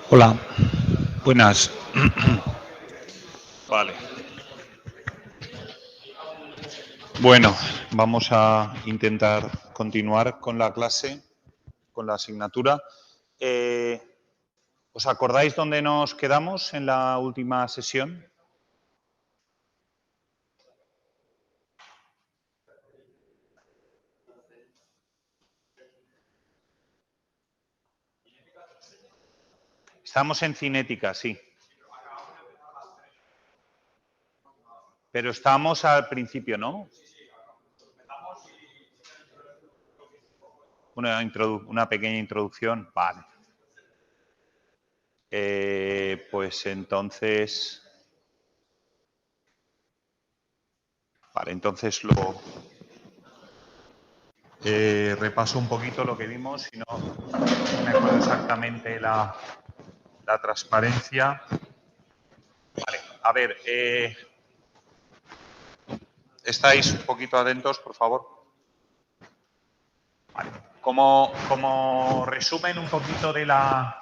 Hola, buenas. Vale. Bueno, vamos a intentar continuar con la clase, con la asignatura. ¿Os acordáis dónde nos quedamos en la última sesión? Estamos en cinética, sí. Pero estamos al principio, ¿no? Una pequeña introducción, vale. Pues entonces... Vale, entonces repaso un poquito lo que vimos, si no me acuerdo exactamente la transparencia. Vale, a ver, ¿estáis un poquito atentos, por favor? Vale. Como resumen un poquito de la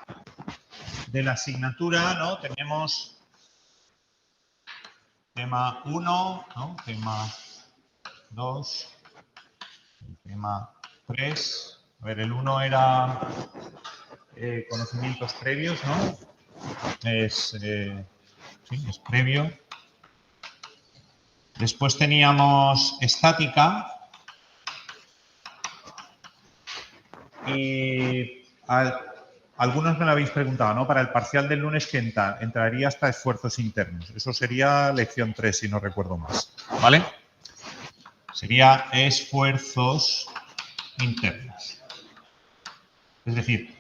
asignatura, ¿no? Tenemos tema 1, ¿no? Tema 2, tema 3. A ver, el 1 era conocimientos previos, ¿no? Sí, es previo. Después teníamos estática. Y algunos me lo habéis preguntado, ¿no? Para el parcial del lunes, que entraría hasta esfuerzos internos. Eso sería lección 3, si no recuerdo más. ¿Vale? Sería esfuerzos internos. Es decir,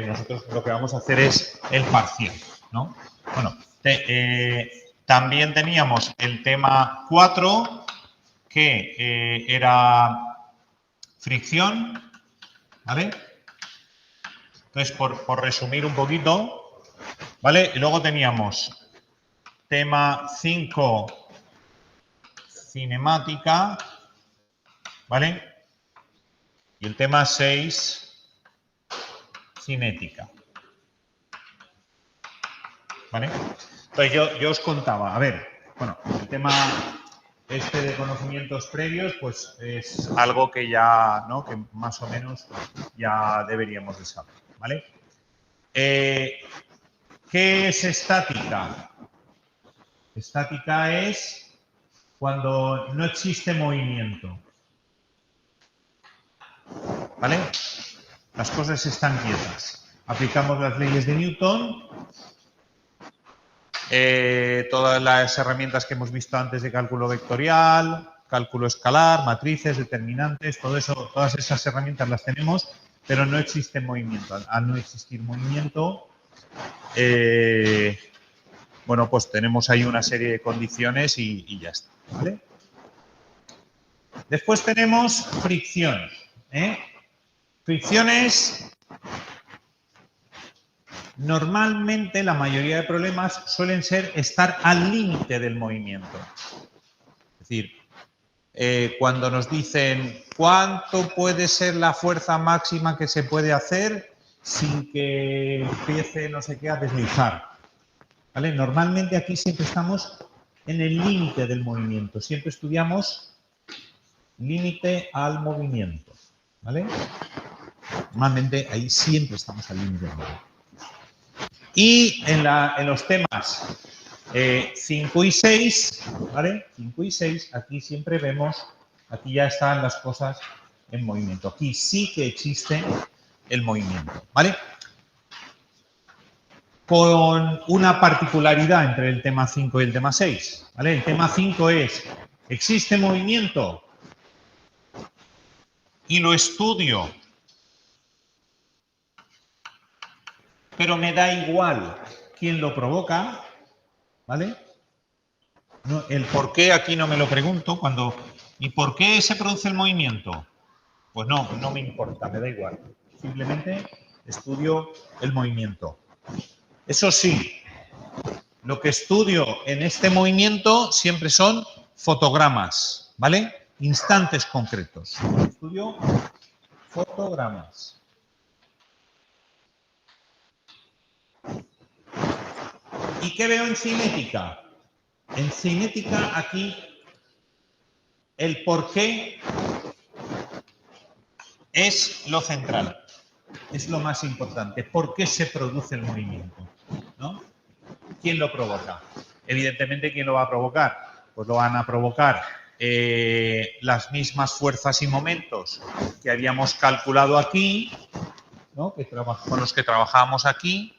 nosotros lo que vamos a hacer es el parcial, ¿no? Bueno, también teníamos el tema 4, que era fricción, ¿vale? Entonces, por resumir un poquito, ¿vale? Y luego teníamos tema 5, cinemática, ¿vale? Y el tema 6, cinética. ¿Vale? Entonces, yo os contaba, a ver, bueno, el tema este de conocimientos previos, pues es algo que ya, ¿no? Que más o menos ya deberíamos de saber, ¿vale? ¿Qué es estática? Estática es cuando no existe movimiento. ¿Vale? Las cosas están quietas. Aplicamos las leyes de Newton, todas las herramientas que hemos visto antes de cálculo vectorial, cálculo escalar, matrices, determinantes, todo eso, todas esas herramientas las tenemos, pero no existe movimiento. Al no existir movimiento, bueno, pues tenemos ahí una serie de condiciones y ya está, ¿vale? Después tenemos fricción, ¿eh? Fricciones, normalmente la mayoría de problemas suelen ser estar al límite del movimiento. Es decir, cuando nos dicen cuánto puede ser la fuerza máxima que se puede hacer sin que empiece no sé qué a deslizar. ¿Vale? Normalmente aquí siempre estamos en el límite del movimiento. Siempre estudiamos límite al movimiento. ¿Vale? Normalmente ahí siempre estamos al límite del movimiento. Y en los temas 5 y 6, ¿vale? 5 y 6, aquí siempre vemos, aquí ya están las cosas en movimiento. Aquí sí que existe el movimiento, ¿vale? Con una particularidad entre el tema 5 y el tema 6, ¿vale? El tema 5 es, ¿existe movimiento? Y lo estudio, pero me da igual quién lo provoca, ¿vale? No, el por qué aquí no me lo pregunto. ¿Y por qué se produce el movimiento? Pues no me importa, me da igual. Simplemente estudio el movimiento. Eso sí, lo que estudio en este movimiento siempre son fotogramas, ¿vale? Instantes concretos. Estudio fotogramas. ¿Y qué veo en cinética? En cinética aquí el porqué es lo central, es lo más importante. ¿Por qué se produce el movimiento? ¿No? ¿Quién lo provoca? Evidentemente, ¿quién lo va a provocar? Pues lo van a provocar las mismas fuerzas y momentos que habíamos calculado aquí, ¿no? Con los que trabajábamos aquí,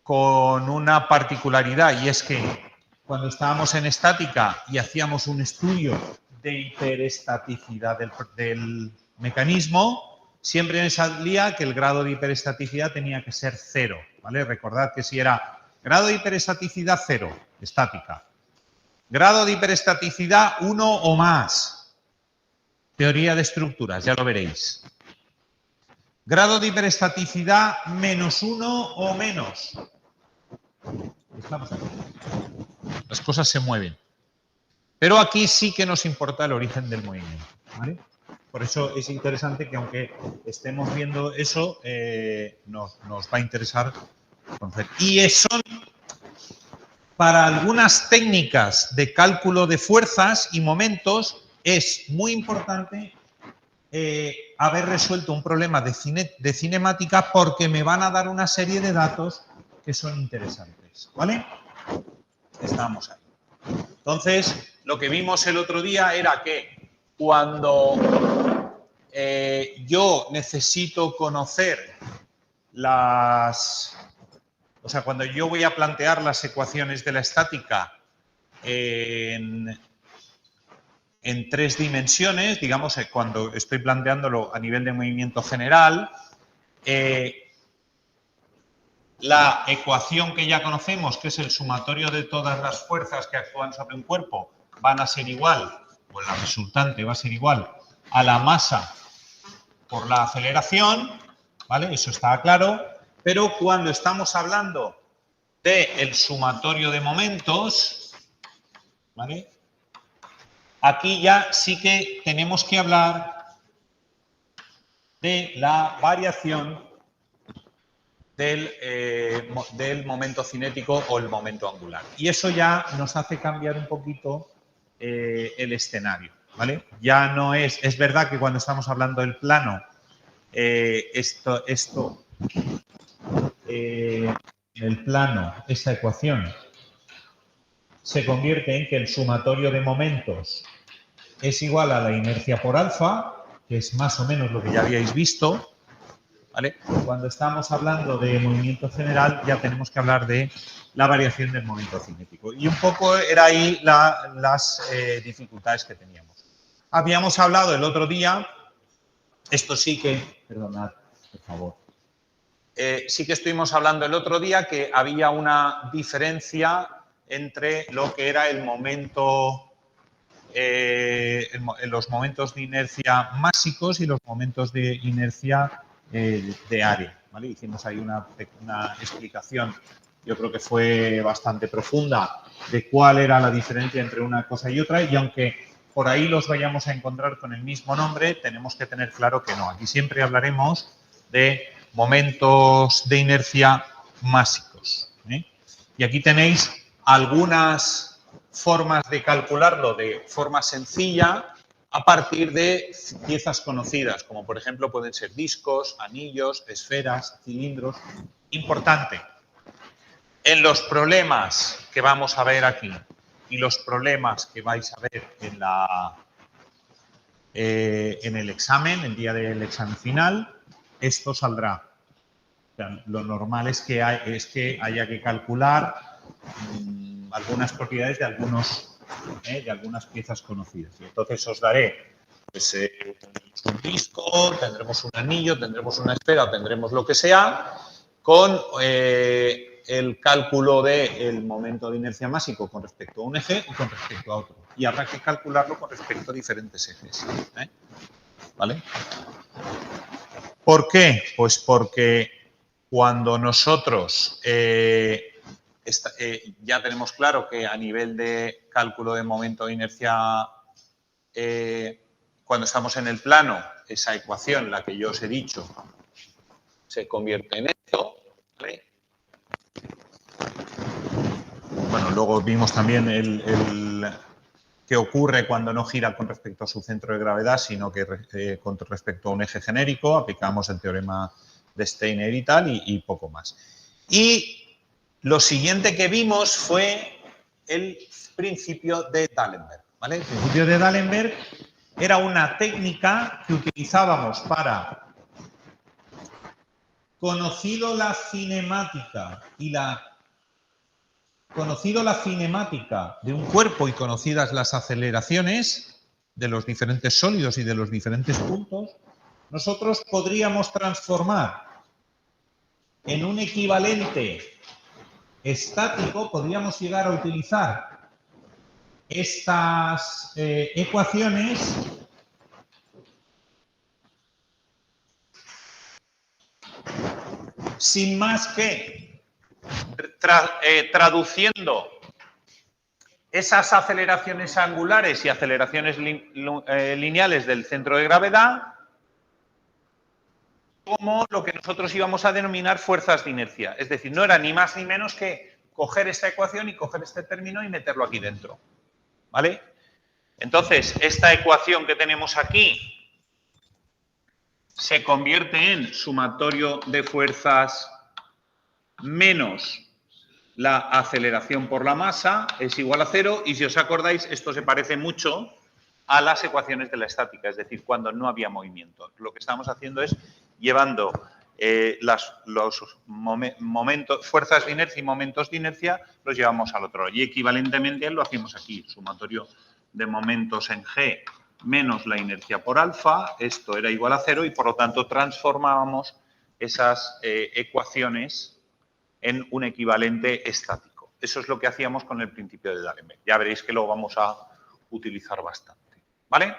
con una particularidad, y es que cuando estábamos en estática y hacíamos un estudio de hiperestaticidad del mecanismo, siempre me salía que el grado de hiperestaticidad tenía que ser 0, ¿vale? Recordad que si era grado de hiperestaticidad 0, estática, grado de hiperestaticidad 1 o más, teoría de estructuras, ya lo veréis. Grado de hiperestaticidad -1 o menos. Estamos aquí. Las cosas se mueven. Pero aquí sí que nos importa el origen del movimiento, ¿vale? Por eso es interesante que aunque estemos viendo eso, nos va a interesar conocer. Y eso, para algunas técnicas de cálculo de fuerzas y momentos, es muy importante haber resuelto un problema de cinemática porque me van a dar una serie de datos que son interesantes, ¿vale? Estamos ahí. Entonces, lo que vimos el otro día era que cuando yo necesito conocer o sea, cuando yo voy a plantear las ecuaciones de la estática en 3 dimensiones, digamos, cuando estoy planteándolo a nivel de movimiento general, la ecuación que ya conocemos, que es el sumatorio de todas las fuerzas que actúan sobre un cuerpo, van a ser igual, o la resultante va a ser igual a la masa por la aceleración, ¿vale? Eso está claro. Pero cuando estamos hablando del sumatorio de momentos, ¿vale? Aquí ya sí que tenemos que hablar de la variación del momento cinético o el momento angular. Y eso ya nos hace cambiar un poquito el escenario, ¿vale? Ya no es verdad que cuando estamos hablando del plano, el plano, esta ecuación, se convierte en que el sumatorio de momentos es igual a la inercia por alfa, que es más o menos lo que ya habíais visto, ¿vale? Cuando estamos hablando de movimiento general ya tenemos que hablar de la variación del momento cinético. Y un poco era ahí las dificultades que teníamos. Habíamos hablado el otro día, esto sí que, perdonad, por favor, sí que estuvimos hablando el otro día que había una diferencia entre lo que era el momento, los momentos de inercia másicos y los momentos de inercia de área, ¿vale? Hicimos ahí una explicación, yo creo que fue bastante profunda, de cuál era la diferencia entre una cosa y otra, y aunque por ahí los vayamos a encontrar con el mismo nombre, tenemos que tener claro que no. Aquí siempre hablaremos de momentos de inercia másicos, ¿eh? Y aquí tenéis algunas formas de calcularlo de forma sencilla a partir de piezas conocidas, como por ejemplo pueden ser discos, anillos, esferas, cilindros. Importante, en los problemas que vamos a ver aquí y los problemas que vais a ver en el examen, el día del examen final, esto saldrá. O sea, lo normal es que haya que calcular algunas propiedades de algunas piezas conocidas. Y entonces os daré, pues, tendremos un disco, tendremos un anillo, tendremos una esfera, tendremos lo que sea, con el cálculo del momento de inercia másico con respecto a un eje o con respecto a otro. Y habrá que calcularlo con respecto a diferentes ejes, ¿eh? ¿Vale? ¿Por qué? Pues porque cuando nosotros ya tenemos claro que a nivel de cálculo de momento de inercia, cuando estamos en el plano, esa ecuación, la que yo os he dicho, se convierte en esto, ¿vale? bueno, luego vimos también qué ocurre cuando no gira con respecto a su centro de gravedad, sino que con respecto a un eje genérico, aplicamos el teorema de Steiner y tal, y poco más. Y lo siguiente que vimos fue el principio de D'Alembert, ¿vale? El principio de D'Alembert era una técnica que utilizábamos para, conocido la cinemática de un cuerpo y conocidas las aceleraciones de los diferentes sólidos y de los diferentes puntos, nosotros podríamos transformar en un equivalente estático, podríamos llegar a utilizar estas ecuaciones sin más que traduciendo esas aceleraciones angulares y aceleraciones lineales del centro de gravedad como lo que nosotros íbamos a denominar fuerzas de inercia. Es decir, no era ni más ni menos que coger esta ecuación y coger este término y meterlo aquí dentro. ¿Vale? Entonces, esta ecuación que tenemos aquí se convierte en sumatorio de fuerzas menos la aceleración por la masa es igual a 0 y si os acordáis esto se parece mucho a las ecuaciones de la estática, es decir, cuando no había movimiento. Lo que estamos haciendo es llevando los momentos, fuerzas de inercia y momentos de inercia los llevamos al otro. Y equivalentemente lo hacemos aquí, sumatorio de momentos en G menos la inercia por alfa, esto era igual a 0 y por lo tanto transformábamos esas ecuaciones en un equivalente estático. Eso es lo que hacíamos con el principio de D'Alembert. Ya veréis que lo vamos a utilizar bastante. ¿Vale?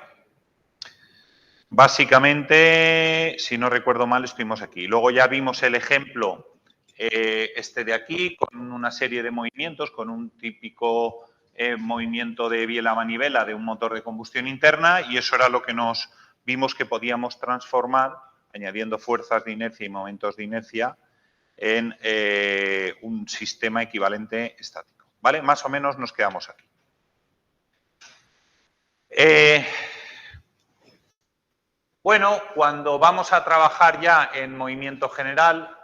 Básicamente, si no recuerdo mal, estuvimos aquí. Luego ya vimos el ejemplo este de aquí, con una serie de movimientos, con un típico movimiento de biela a manivela de un motor de combustión interna, y eso era lo que nos vimos que podíamos transformar, añadiendo fuerzas de inercia y momentos de inercia, en un sistema equivalente estático. ¿Vale? Más o menos nos quedamos aquí. Bueno, cuando vamos a trabajar ya en movimiento general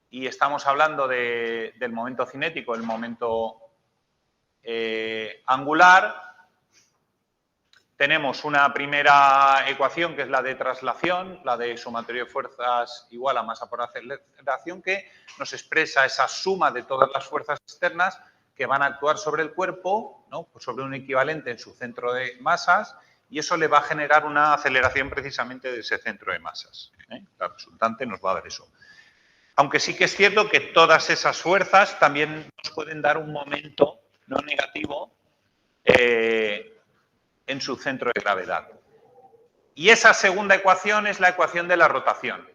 y estamos hablando del momento cinético, el momento angular, tenemos una primera ecuación que es la de traslación, la de sumatorio de fuerzas igual a masa por aceleración, que nos expresa esa suma de todas las fuerzas externas que van a actuar sobre el cuerpo, ¿no? Pues sobre un equivalente en su centro de masas, y eso le va a generar una aceleración precisamente de ese centro de masas. La resultante nos va a dar eso. Aunque sí que es cierto que todas esas fuerzas también nos pueden dar un momento no negativo en su centro de gravedad. Y esa segunda ecuación es la ecuación de la rotación,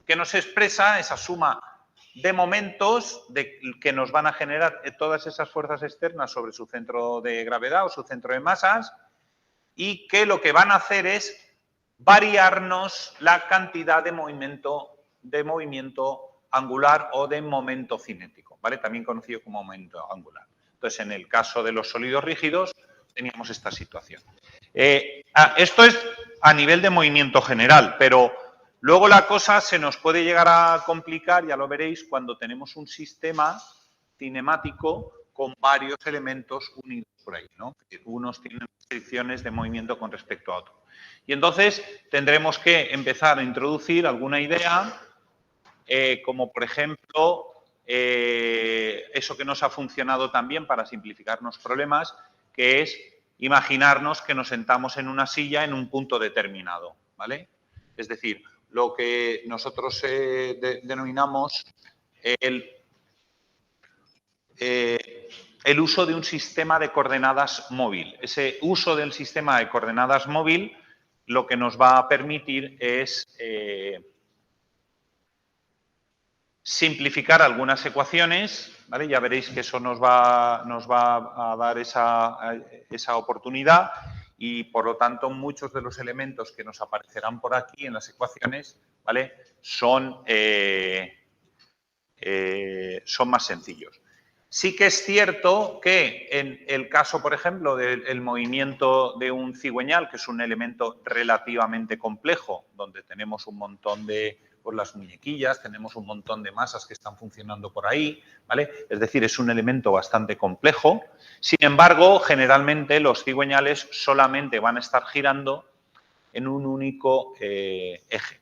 que nos expresa esa suma de momentos que nos van a generar todas esas fuerzas externas sobre su centro de gravedad o su centro de masas, y que lo que van a hacer es variarnos la cantidad de movimiento angular o de momento cinético, ¿vale? También conocido como momento angular. Entonces, en el caso de los sólidos rígidos, teníamos esta situación. Esto es a nivel de movimiento general, pero luego la cosa se nos puede llegar a complicar, ya lo veréis, cuando tenemos un sistema cinemático con varios elementos unidos por ahí, ¿no? Unos tienen restricciones de movimiento con respecto a otros. Y entonces tendremos que empezar a introducir alguna idea, como por ejemplo, eso que nos ha funcionado también para simplificarnos problemas, que es imaginarnos que nos sentamos en una silla en un punto determinado, ¿vale? Es decir, lo que nosotros denominamos el uso de un sistema de coordenadas móvil. Ese uso del sistema de coordenadas móvil lo que nos va a permitir es simplificar algunas ecuaciones, ¿vale? Ya veréis que eso nos va a dar esa oportunidad y, por lo tanto, muchos de los elementos que nos aparecerán por aquí en las ecuaciones, ¿vale? Son más sencillos. Sí que es cierto que en el caso, por ejemplo, del movimiento de un cigüeñal, que es un elemento relativamente complejo, donde tenemos un montón de, pues las muñequillas, tenemos un montón de masas que están funcionando por ahí, ¿vale? Es decir, es un elemento bastante complejo. Sin embargo, generalmente los cigüeñales solamente van a estar girando en un único eje,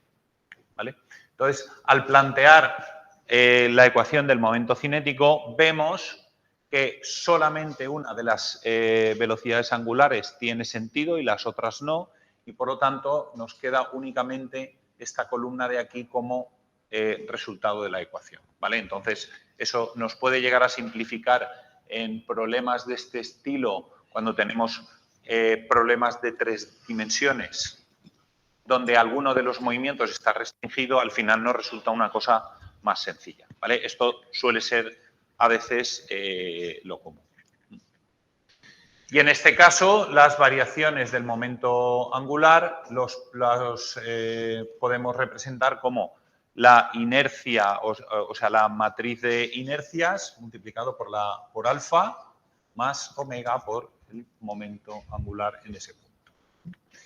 ¿vale? Entonces, al plantear la ecuación del momento cinético, vemos que solamente una de las velocidades angulares tiene sentido y las otras no, y por lo tanto nos queda únicamente esta columna de aquí como resultado de la ecuación, ¿vale? Entonces, eso nos puede llegar a simplificar en problemas de este estilo cuando tenemos problemas de 3 dimensiones, donde alguno de los movimientos está restringido, al final nos resulta una cosa más sencilla, ¿vale? Esto suele ser a veces lo común. Y en este caso, las variaciones del momento angular los podemos representar como la inercia, o sea, la matriz de inercias multiplicado por alfa más omega por el momento angular en ese punto.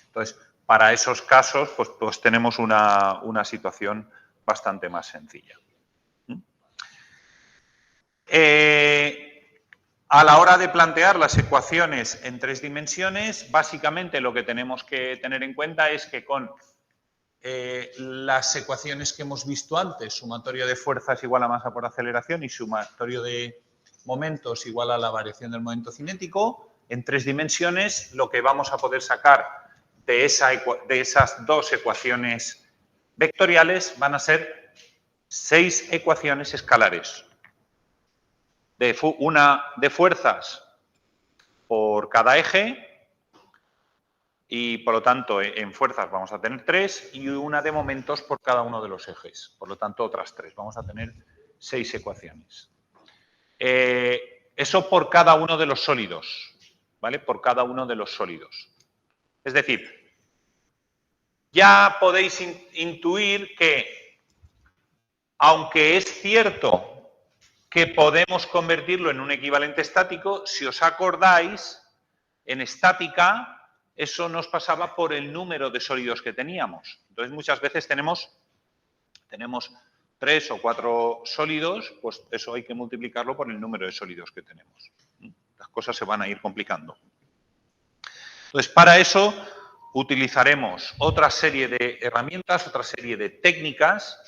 Entonces, para esos casos, pues tenemos una situación bastante más sencilla. A la hora de plantear las ecuaciones en 3 dimensiones, básicamente lo que tenemos que tener en cuenta es que con las ecuaciones que hemos visto antes, sumatorio de fuerzas igual a masa por aceleración y sumatorio de momentos igual a la variación del momento cinético, en 3 dimensiones lo que vamos a poder sacar de esas 2 ecuaciones vectoriales van a ser 6 ecuaciones escalares. Una de fuerzas por cada eje y, por lo tanto, en fuerzas vamos a tener 3 y una de momentos por cada uno de los ejes. Por lo tanto, otras 3. Vamos a tener 6 ecuaciones. Eso por cada uno de los sólidos, ¿vale? Por cada uno de los sólidos. Es decir, ya podéis intuir que, aunque es cierto que podemos convertirlo en un equivalente estático, si os acordáis, en estática eso nos pasaba por el número de sólidos que teníamos. Entonces, muchas veces tenemos 3 o 4 sólidos, pues eso hay que multiplicarlo por el número de sólidos que tenemos. Las cosas se van a ir complicando. Entonces, para eso utilizaremos otra serie de herramientas, otra serie de técnicas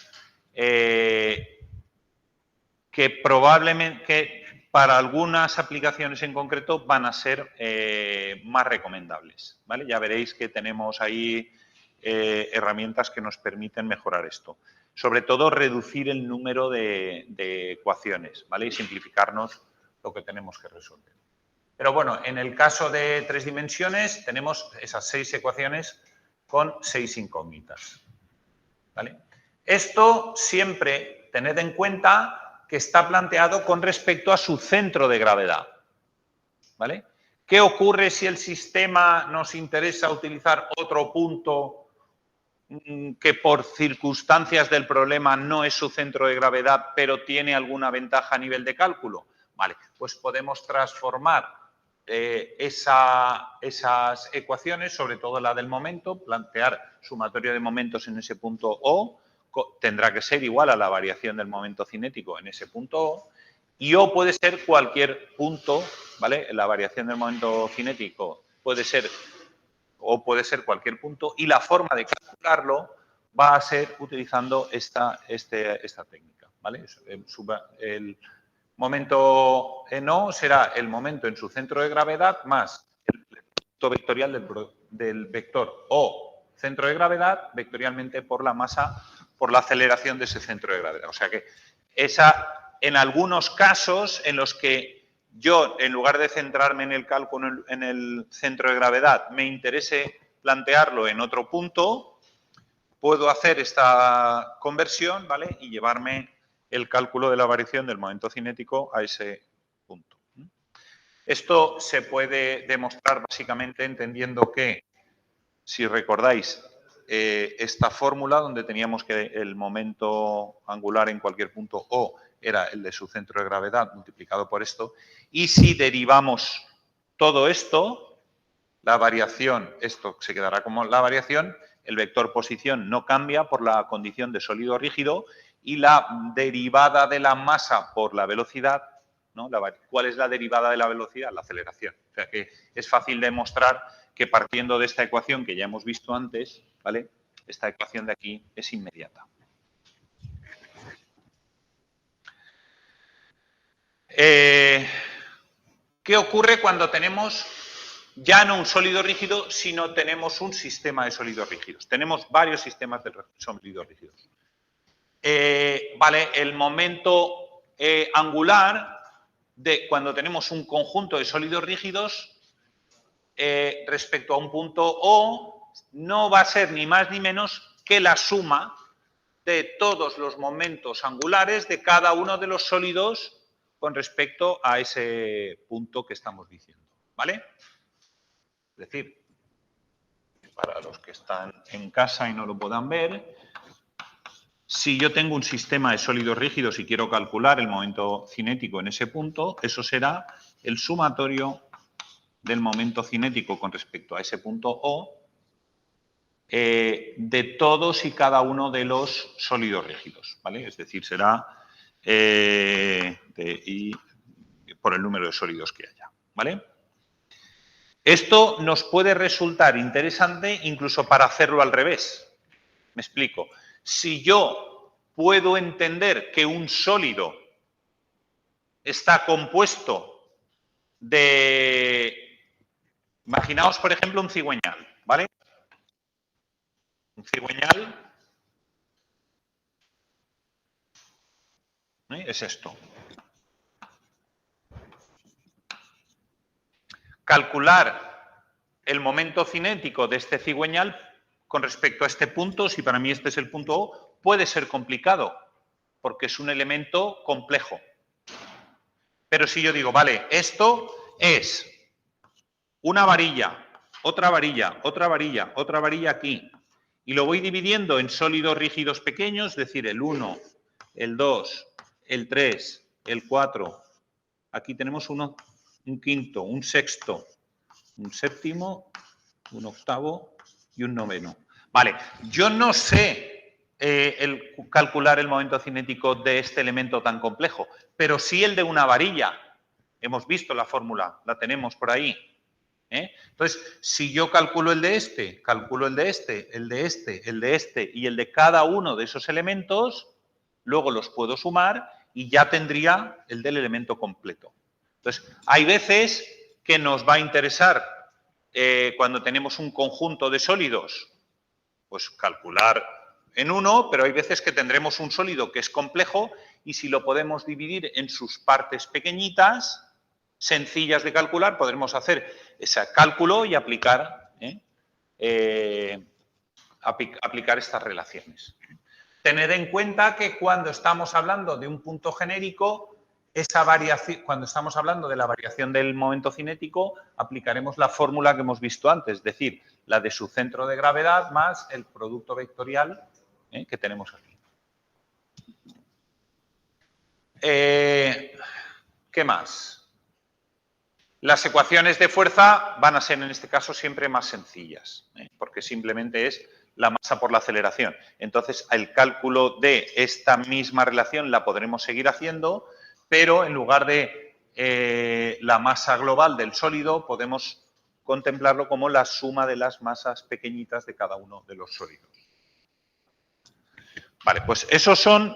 que probablemente para algunas aplicaciones en concreto van a ser más recomendables, ¿vale? Ya veréis que tenemos ahí herramientas que nos permiten mejorar esto. Sobre todo, reducir el número de ecuaciones, ¿vale? Y simplificarnos lo que tenemos que resolver. Pero bueno, en el caso de 3 dimensiones tenemos esas 6 ecuaciones con 6 incógnitas, ¿vale? Esto siempre tened en cuenta que está planteado con respecto a su centro de gravedad, ¿vale? ¿Qué ocurre si el sistema nos interesa utilizar otro punto que por circunstancias del problema no es su centro de gravedad, pero tiene alguna ventaja a nivel de cálculo? Vale, pues podemos transformar esas ecuaciones, sobre todo la del momento, plantear sumatorio de momentos en ese punto O, tendrá que ser igual a la variación del momento cinético en ese punto O, y O puede ser cualquier punto, ¿vale? La variación del momento cinético puede ser cualquier punto, y la forma de calcularlo va a ser utilizando esta técnica, ¿vale? El momento en O será el momento en su centro de gravedad más el punto vectorial del vector O centro de gravedad vectorialmente por la masa, por la aceleración de ese centro de gravedad. O sea que en algunos casos en los que yo, en lugar de centrarme en el cálculo en el centro de gravedad, me interese plantearlo en otro punto, puedo hacer esta conversión, ¿vale? Y llevarme el cálculo de la variación del momento cinético a ese punto. Esto se puede demostrar básicamente entendiendo que, si recordáis, esta fórmula donde teníamos que el momento angular en cualquier punto O era el de su centro de gravedad multiplicado por esto. Y si derivamos todo esto, la variación, esto se quedará como la variación, el vector posición no cambia por la condición de sólido rígido y la derivada de la masa por la velocidad, ¿no? ¿Cuál es la derivada de la velocidad? La aceleración. O sea que es fácil demostrar que partiendo de esta ecuación que ya hemos visto antes, ¿vale? Esta ecuación de aquí es inmediata. ¿Qué ocurre cuando tenemos ya no un sólido rígido, sino tenemos un sistema de sólidos rígidos? Tenemos varios sistemas de sólidos rígidos. Vale, el momento angular de cuando tenemos un conjunto de sólidos rígidos respecto a un punto O no va a ser ni más ni menos que la suma de todos los momentos angulares de cada uno de los sólidos con respecto a ese punto que estamos diciendo, ¿vale? Es decir, para los que están en casa y no lo puedan ver, si yo tengo un sistema de sólidos rígidos y quiero calcular el momento cinético en ese punto, eso será el sumatorio del momento cinético con respecto a ese punto O de todos y cada uno de los sólidos rígidos, ¿vale? Es decir, será I por el número de sólidos que haya, ¿vale? Esto nos puede resultar interesante incluso para hacerlo al revés. Me explico. Si yo puedo entender que un sólido está compuesto de... Imaginaos, por ejemplo, un cigüeñal, ¿vale? Un cigüeñal es esto. Calcular el momento cinético de este cigüeñal con respecto a este punto, si para mí este es el punto O, puede ser complicado, porque es un elemento complejo. Pero si yo digo, vale, esto es una varilla, otra varilla, otra varilla, otra varilla aquí, y lo voy dividiendo en sólidos rígidos pequeños, es decir, el 1, el 2, el 3, el 4, aquí tenemos uno, un quinto, un sexto, un séptimo, un octavo y un noveno. Vale, yo no sé calcular el momento cinético de este elemento tan complejo, pero sí el de una varilla. Hemos visto la fórmula, la tenemos por ahí. Entonces, si yo calculo el de este, calculo el de este, el de este, el de este y el de cada uno de esos elementos, luego los puedo sumar y ya tendría el del elemento completo. Entonces, hay veces que nos va a interesar cuando tenemos un conjunto de sólidos, pues calcular en uno, pero hay veces que tendremos un sólido que es complejo y si lo podemos dividir en sus partes pequeñitas, sencillas de calcular, podremos hacer ese cálculo y aplicar estas relaciones. Tened en cuenta que cuando estamos hablando de un punto genérico, esa variación, cuando estamos hablando de la variación del momento cinético, aplicaremos la fórmula que hemos visto antes, es decir, la de su centro de gravedad más el producto vectorial que tenemos aquí. ¿Qué más? Las ecuaciones de fuerza van a ser en este caso siempre más sencillas, porque simplemente es la masa por la aceleración. Entonces, el cálculo de esta misma relación la podremos seguir haciendo, pero en lugar de la masa global del sólido, podemos contemplarlo como la suma de las masas pequeñitas de cada uno de los sólidos. Vale, pues esos son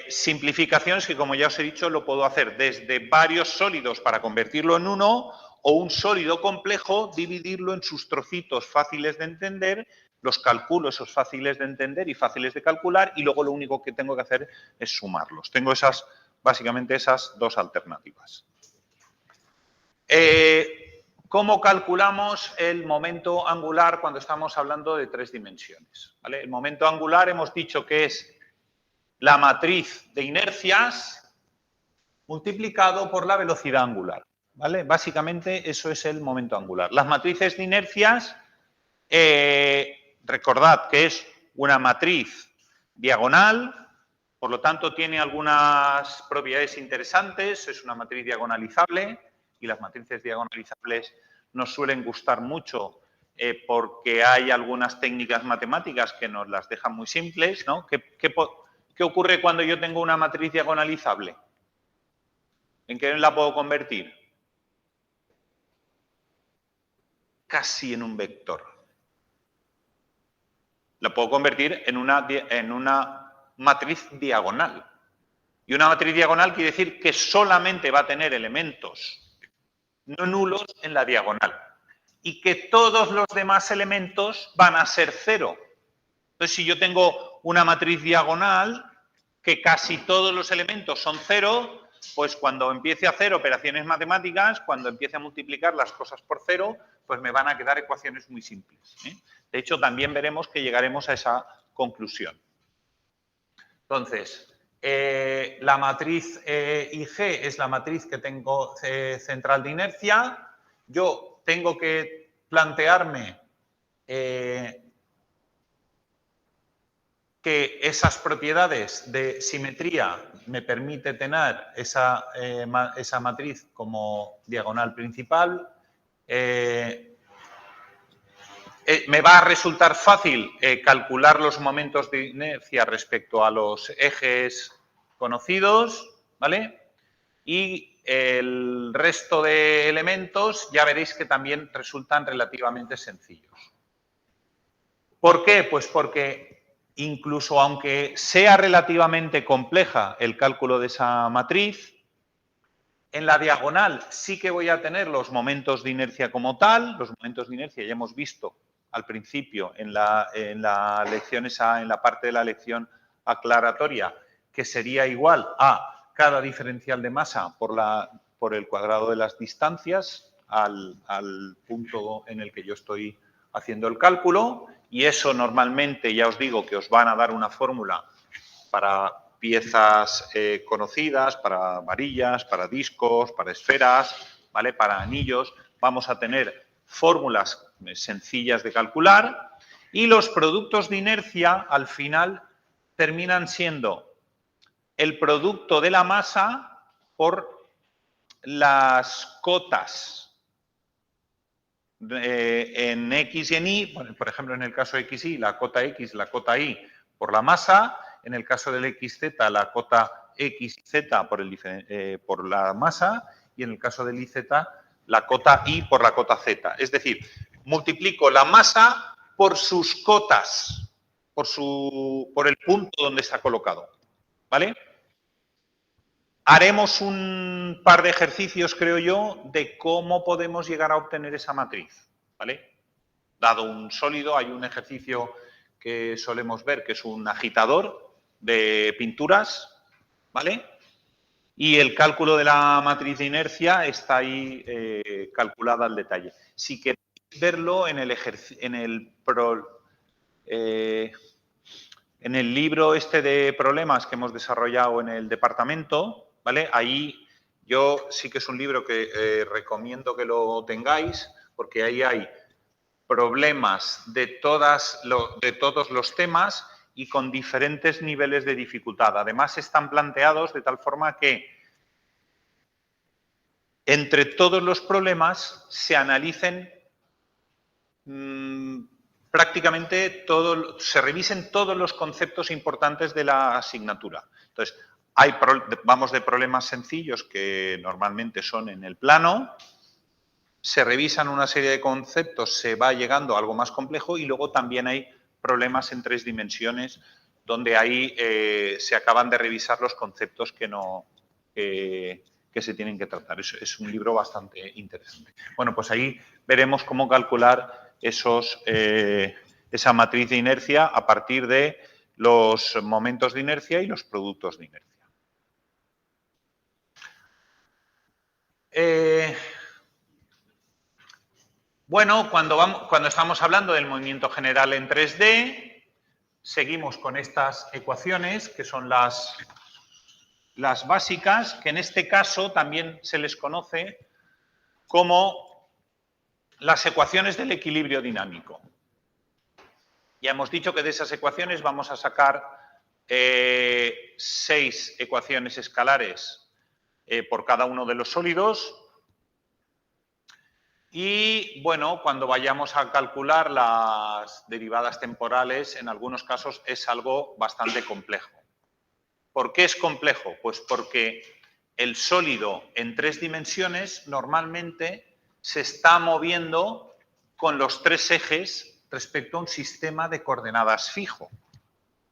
simplificaciones que, como ya os he dicho, lo puedo hacer desde varios sólidos para convertirlo en uno o un sólido complejo, dividirlo en sus trocitos fáciles de entender, los calculo esos fáciles de entender y fáciles de calcular y luego lo único que tengo que hacer es sumarlos. Tengo básicamente esas dos alternativas. ¿Cómo calculamos el momento angular cuando estamos hablando de 3 dimensiones? ¿Vale? El momento angular hemos dicho que es la matriz de inercias multiplicado por la velocidad angular. ¿Vale? Básicamente eso es el momento angular. Las matrices de inercias recordad que es una matriz diagonal, por lo tanto tiene algunas propiedades interesantes, es una matriz diagonalizable y las matrices diagonalizables nos suelen gustar mucho porque hay algunas técnicas matemáticas que nos las dejan muy simples, ¿no? ¿Qué ocurre cuando yo tengo una matriz diagonalizable? ¿En qué la puedo convertir? Casi en un vector. La puedo convertir en una matriz diagonal. Y una matriz diagonal quiere decir que solamente va a tener elementos no nulos en la diagonal. Y que todos los demás elementos van a ser cero. Entonces, si yo tengo una matriz diagonal, que casi todos los elementos son cero, pues cuando empiece a hacer operaciones matemáticas, cuando empiece a multiplicar las cosas por cero, pues me van a quedar ecuaciones muy simples, ¿eh? De hecho, también veremos que llegaremos a esa conclusión. Entonces, la matriz IG es la matriz que tengo central de inercia. Yo tengo que plantearme que esas propiedades de simetría me permite tener esa matriz como diagonal principal. Me va a resultar fácil calcular los momentos de inercia respecto a los ejes conocidos, ¿vale? Y el resto de elementos ya veréis que también resultan relativamente sencillos. ¿Por qué? Pues porque incluso aunque sea relativamente compleja el cálculo de esa matriz, en la diagonal sí que voy a tener los momentos de inercia como tal. Los momentos de inercia ya hemos visto al principio en la lección en la parte de la lección aclaratoria, que sería igual a cada diferencial de masa por el cuadrado de las distancias al punto en el que yo estoy haciendo el cálculo, y eso normalmente ya os digo que os van a dar una fórmula para piezas conocidas, para varillas, para discos, para esferas, ¿vale? Para anillos. Vamos a tener fórmulas sencillas de calcular y los productos de inercia al final terminan siendo el producto de la masa por las cotas en X y en Y. Por ejemplo, en el caso de X y, la cota X, la cota Y por la masa. En el caso del XZ, la cota XZ por la masa, y en el caso del IZ, la cota Y por la cota Z. Es decir, multiplico la masa por sus cotas, por el punto donde está colocado, ¿vale? Haremos un par de ejercicios, creo yo, de cómo podemos llegar a obtener esa matriz, ¿vale? Dado un sólido, hay un ejercicio que solemos ver, que es un agitador de pinturas, ¿vale? Y el cálculo de la matriz de inercia está ahí calculada al detalle. Si queréis verlo en el libro este de problemas que hemos desarrollado en el departamento, ¿vale? Ahí yo sí que es un libro que recomiendo que lo tengáis, porque ahí hay problemas de todos los temas y con diferentes niveles de dificultad. Además, están planteados de tal forma que entre todos los problemas se analicen prácticamente se revisen todos los conceptos importantes de la asignatura. Entonces, vamos de problemas sencillos que normalmente son en el plano, se revisan una serie de conceptos, se va llegando a algo más complejo, y luego también hay problemas en 3 dimensiones donde ahí se acaban de revisar los conceptos que se tienen que tratar. Es un libro bastante interesante. Bueno, pues ahí veremos cómo calcular esa matriz de inercia a partir de los momentos de inercia y los productos de inercia. Bueno, cuando estamos hablando del movimiento general en 3D, seguimos con estas ecuaciones, que son las básicas, que en este caso también se les conoce como las ecuaciones del equilibrio dinámico. Ya hemos dicho que de esas ecuaciones vamos a sacar 6 ecuaciones escalares por cada uno de los sólidos. Y, bueno, cuando vayamos a calcular las derivadas temporales, en algunos casos es algo bastante complejo. ¿Por qué es complejo? Pues porque el sólido en 3 dimensiones normalmente se está moviendo con los 3 ejes respecto a un sistema de coordenadas fijo.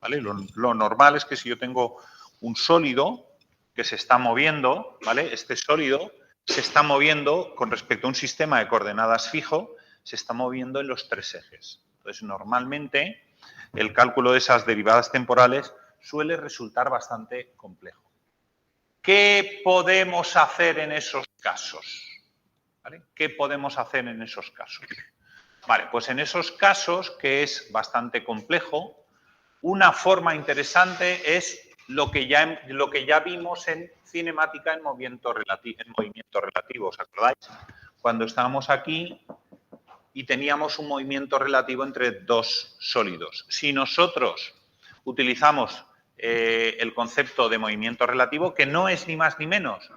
¿Vale? Lo normal es que si yo tengo un sólido que se está moviendo, ¿vale? Este sólido se está moviendo con respecto a un sistema de coordenadas fijo, se está moviendo en los 3 ejes. Entonces, normalmente, el cálculo de esas derivadas temporales suele resultar bastante complejo. ¿Qué podemos hacer en esos casos? ¿Vale? ¿Qué podemos hacer en esos casos? Vale, pues en esos casos, que es bastante complejo, una forma interesante es lo que ya vimos en cinemática en movimiento relativo, ¿os acordáis? Cuando estábamos aquí y teníamos un movimiento relativo entre 2 sólidos. Si nosotros utilizamos el concepto de movimiento relativo, que no es ni más ni menos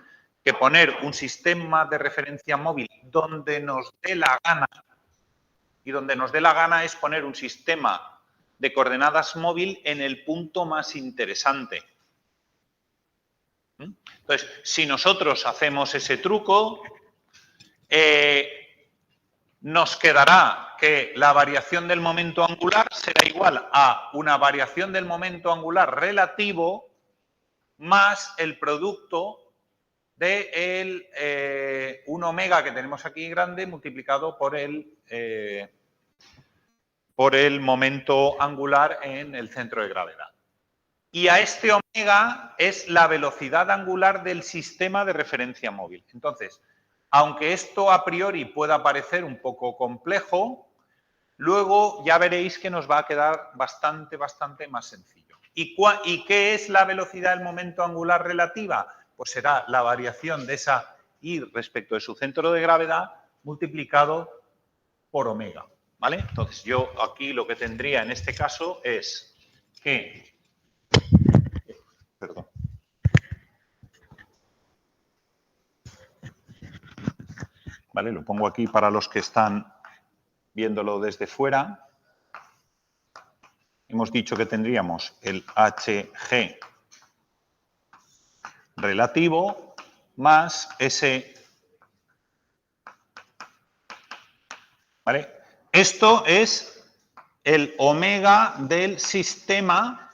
que poner un sistema de referencia móvil donde nos dé la gana, y donde nos dé la gana es poner un sistema de coordenadas móvil en el punto más interesante. Entonces, si nosotros hacemos ese truco, nos quedará que la variación del momento angular será igual a una variación del momento angular relativo más el producto de un omega que tenemos aquí grande multiplicado por el momento angular en el centro de gravedad. Y a este omega es la velocidad angular del sistema de referencia móvil. Entonces, aunque esto a priori pueda parecer un poco complejo, luego ya veréis que nos va a quedar bastante más sencillo. ¿Y qué es la velocidad del momento angular relativa? Pues será la variación de esa y respecto de su centro de gravedad multiplicado por omega. ¿Vale? Entonces, yo aquí lo que tendría en este caso es que... Perdón. ¿Vale? Lo pongo aquí para los que están viéndolo desde fuera. Hemos dicho que tendríamos el Hg relativo más ese... ¿Vale? Esto es el omega del sistema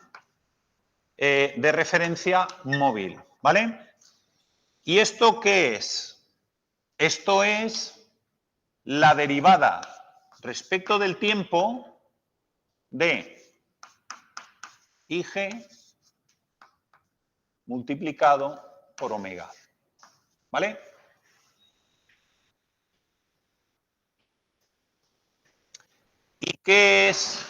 de referencia móvil. ¿Vale? ¿Y esto qué es? Esto es la derivada respecto del tiempo de Ig multiplicado por omega. ¿Vale? ¿Y qué es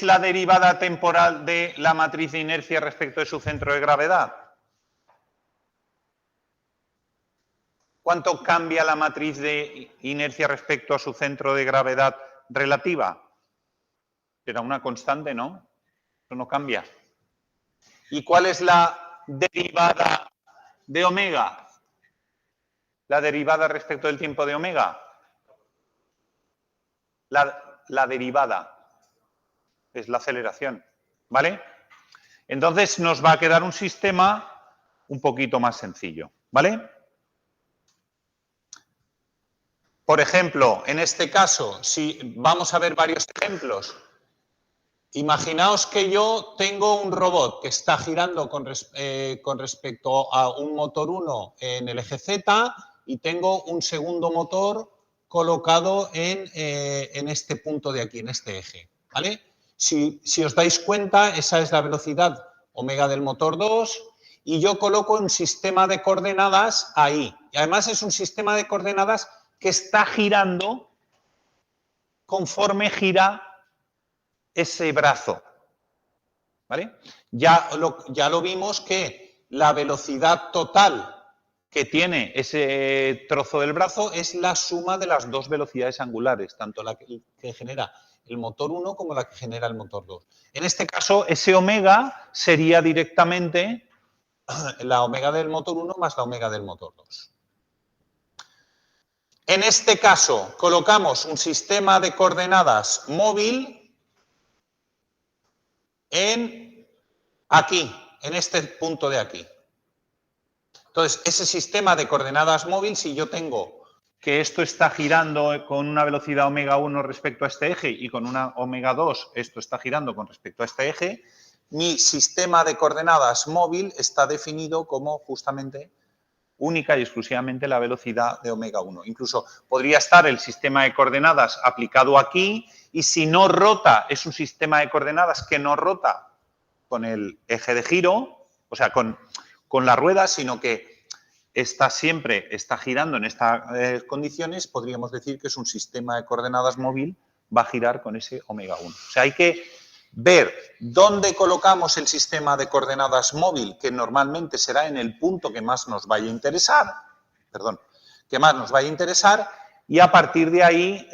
la derivada temporal de la matriz de inercia respecto de su centro de gravedad? ¿Cuánto cambia la matriz de inercia respecto a su centro de gravedad relativa? Será una constante, ¿no? Eso no cambia. ¿Y cuál es la derivada de omega? ¿La derivada respecto del tiempo de omega? La derivada es la aceleración, ¿vale? Entonces nos va a quedar un sistema un poquito más sencillo, ¿vale? Por ejemplo, en este caso, si vamos a ver varios ejemplos, imaginaos que yo tengo un robot que está girando con respecto a un motor 1 en el eje Z y tengo un segundo motor colocado en este punto de aquí, en este eje, ¿vale? Si os dais cuenta, esa es la velocidad omega del motor 2 y yo coloco un sistema de coordenadas ahí. Y además es un sistema de coordenadas que está girando conforme gira ese brazo. ¿Vale? Ya lo vimos que la velocidad total que tiene ese trozo del brazo es la suma de las dos velocidades angulares, tanto la que genera el motor 1 como la que genera el motor 2. En este caso, ese omega sería directamente la omega del motor 1 más la omega del motor 2. En este caso, colocamos un sistema de coordenadas móvil aquí, en este punto de aquí. Entonces, ese sistema de coordenadas móvil, si yo tengo que esto está girando con una velocidad omega 1 respecto a este eje y con una omega 2 esto está girando con respecto a este eje, mi sistema de coordenadas móvil está definido como justamente única y exclusivamente la velocidad de omega 1. Incluso podría estar el sistema de coordenadas aplicado aquí y si no rota, es un sistema de coordenadas que no rota con el eje de giro, o sea, con la rueda, sino que siempre está girando en estas condiciones, podríamos decir que es un sistema de coordenadas móvil, va a girar con ese omega 1. O sea, hay que ver dónde colocamos el sistema de coordenadas móvil, que normalmente será en el punto que más nos vaya a interesar, y a partir de ahí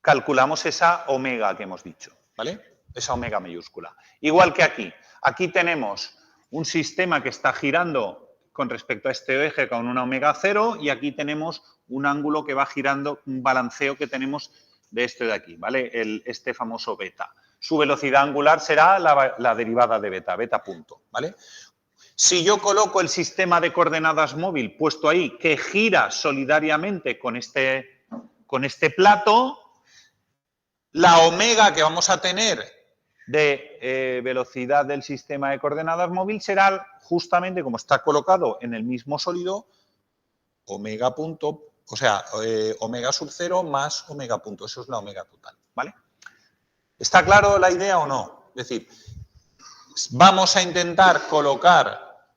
calculamos esa omega que hemos dicho, ¿vale? Esa omega mayúscula. Igual que aquí. Aquí tenemos un sistema que está girando con respecto a este eje con una omega 0 y aquí tenemos un ángulo que va girando, un balanceo que tenemos de este de aquí, ¿vale? Este famoso beta. Su velocidad angular será la derivada de beta, beta punto, ¿vale? Si yo coloco el sistema de coordenadas móvil puesto ahí que gira solidariamente con este plato, la omega que vamos a tener de velocidad del sistema de coordenadas móvil será justamente como está colocado en el mismo sólido, omega punto, o sea, omega sub 0 más omega punto. Eso es la omega total, ¿vale? ¿Está claro la idea o no? Es decir, vamos a intentar colocar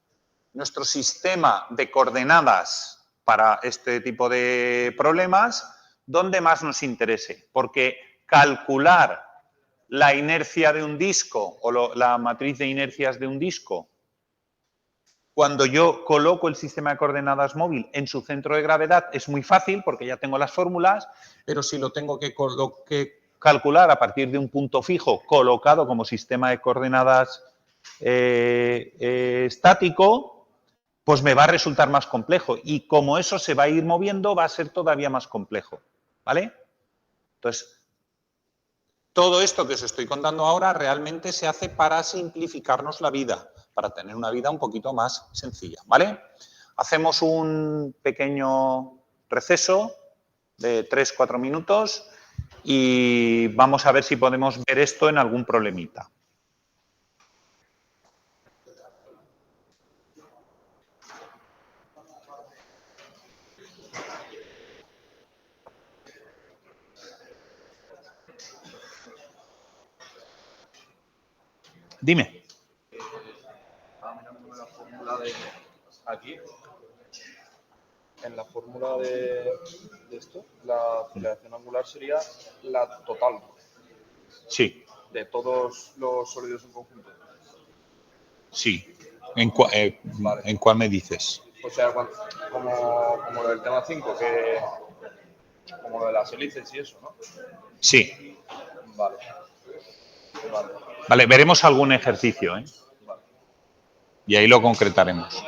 nuestro sistema de coordenadas para este tipo de problemas donde más nos interese, porque calcular la inercia de un disco o la matriz de inercias de un disco, cuando yo coloco el sistema de coordenadas móvil en su centro de gravedad es muy fácil porque ya tengo las fórmulas, pero si lo tengo que calcular a partir de un punto fijo colocado como sistema de coordenadas estático, pues me va a resultar más complejo. Y como eso se va a ir moviendo, va a ser todavía más complejo, ¿vale? Entonces, todo esto que os estoy contando ahora realmente se hace para simplificarnos la vida, para tener una vida un poquito más sencilla, ¿vale? Hacemos un pequeño receso de 3-4 minutos y vamos a ver si podemos ver esto en algún problemita. Dime. Estaba mirando la fórmula de aquí. En la fórmula de esto, la aceleración angular sería la total. Sí. De todos los sólidos en conjunto. Sí. ¿En cuál me dices? O sea, como lo del tema 5, que como lo de las hélices y eso, ¿no? Sí. Vale. Vale, veremos algún ejercicio, ¿eh? Vale. Y ahí lo concretaremos.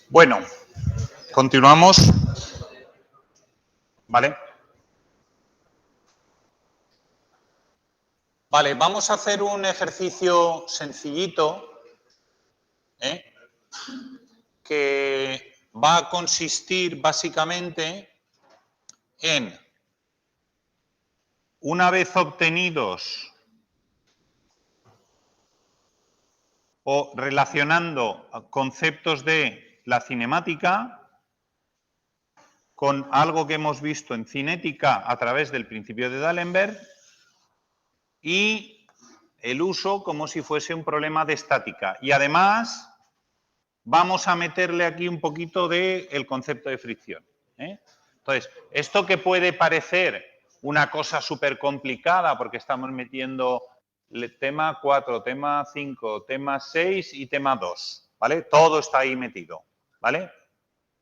Bueno, continuamos. ¿Vale? Vale, vamos a hacer un ejercicio sencillito, que va a consistir básicamente en, una vez obtenidos o relacionando conceptos de la cinemática con algo que hemos visto en cinética a través del principio de D'Alembert y el uso como si fuese un problema de estática. Y además vamos a meterle aquí un poquito del concepto de fricción. Entonces, esto que puede parecer una cosa súper complicada porque estamos metiendo tema 4, tema 5, tema 6 y tema 2, ¿vale? Todo está ahí metido, ¿vale?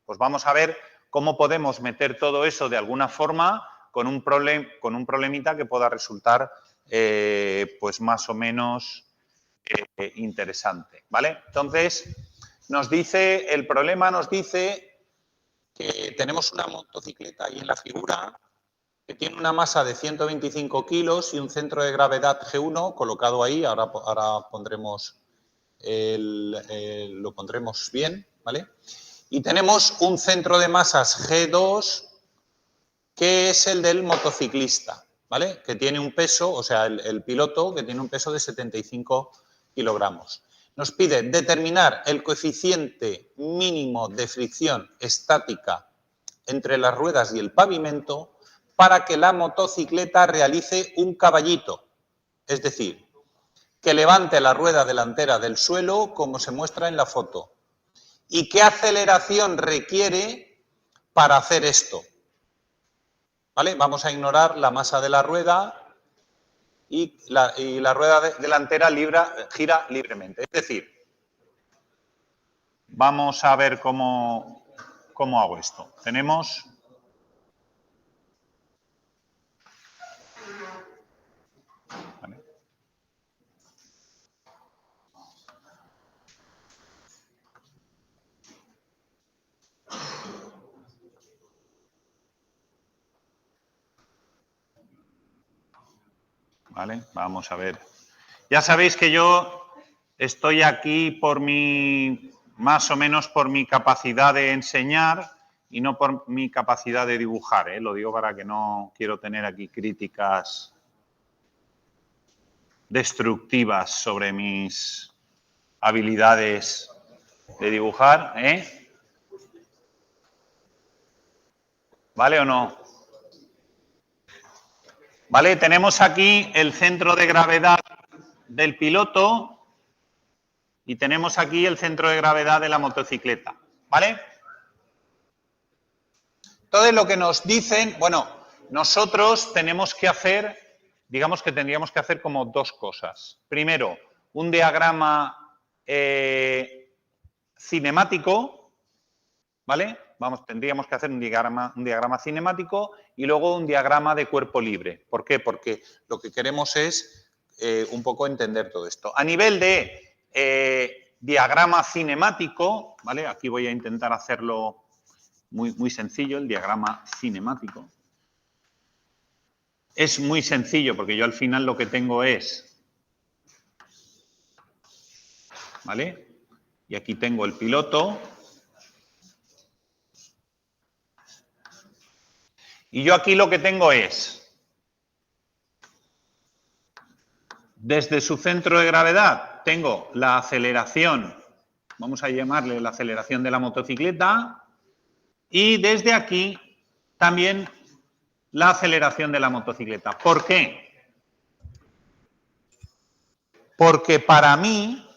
Pues vamos a ver cómo podemos meter todo eso de alguna forma con un problemita que pueda resultar pues más o menos interesante, ¿vale? Entonces, el problema nos dice que tenemos una motocicleta ahí en la figura que tiene una masa de 125 kilos y un centro de gravedad G1 colocado ahí. Ahora pondremos lo pondremos bien, ¿vale? Y tenemos un centro de masas G2 que es el del motociclista, ¿vale? Que tiene un peso, o sea, el piloto que tiene un peso de 75 kilogramos. Nos pide determinar el coeficiente mínimo de fricción estática entre las ruedas y el pavimento para que la motocicleta realice un caballito, es decir, que levante la rueda delantera del suelo como se muestra en la foto. ¿Y qué aceleración requiere para hacer esto? ¿Vale? Vamos a ignorar la masa de la rueda y la rueda delantera gira libremente. Es decir, vamos a ver cómo hago esto. Tenemos... ¿vale? ¿Vale? Vamos a ver. Ya sabéis que yo estoy aquí por más o menos por mi capacidad de enseñar y no por mi capacidad de dibujar, ¿eh? Lo digo para que no quiero tener aquí críticas destructivas sobre mis habilidades de dibujar, ¿eh? ¿Vale o no? Vale, tenemos aquí el centro de gravedad del piloto y tenemos aquí el centro de gravedad de la motocicleta, ¿vale? Entonces, lo que nos dicen, bueno, nosotros tenemos que hacer, digamos que tendríamos que hacer como dos cosas. Primero, un diagrama cinemático, ¿vale? Tendríamos que hacer un diagrama cinemático y luego un diagrama de cuerpo libre. ¿Por qué? Porque lo que queremos es un poco entender todo esto. A nivel de diagrama cinemático, ¿vale? Aquí voy a intentar hacerlo muy sencillo, el diagrama cinemático. Es muy sencillo porque yo al final lo que tengo es, ¿vale? Y aquí tengo el piloto. Y yo aquí lo que tengo es, desde su centro de gravedad, tengo la aceleración, vamos a llamarle la aceleración de la motocicleta, y desde aquí también la aceleración de la motocicleta. ¿Por qué? Porque para mí,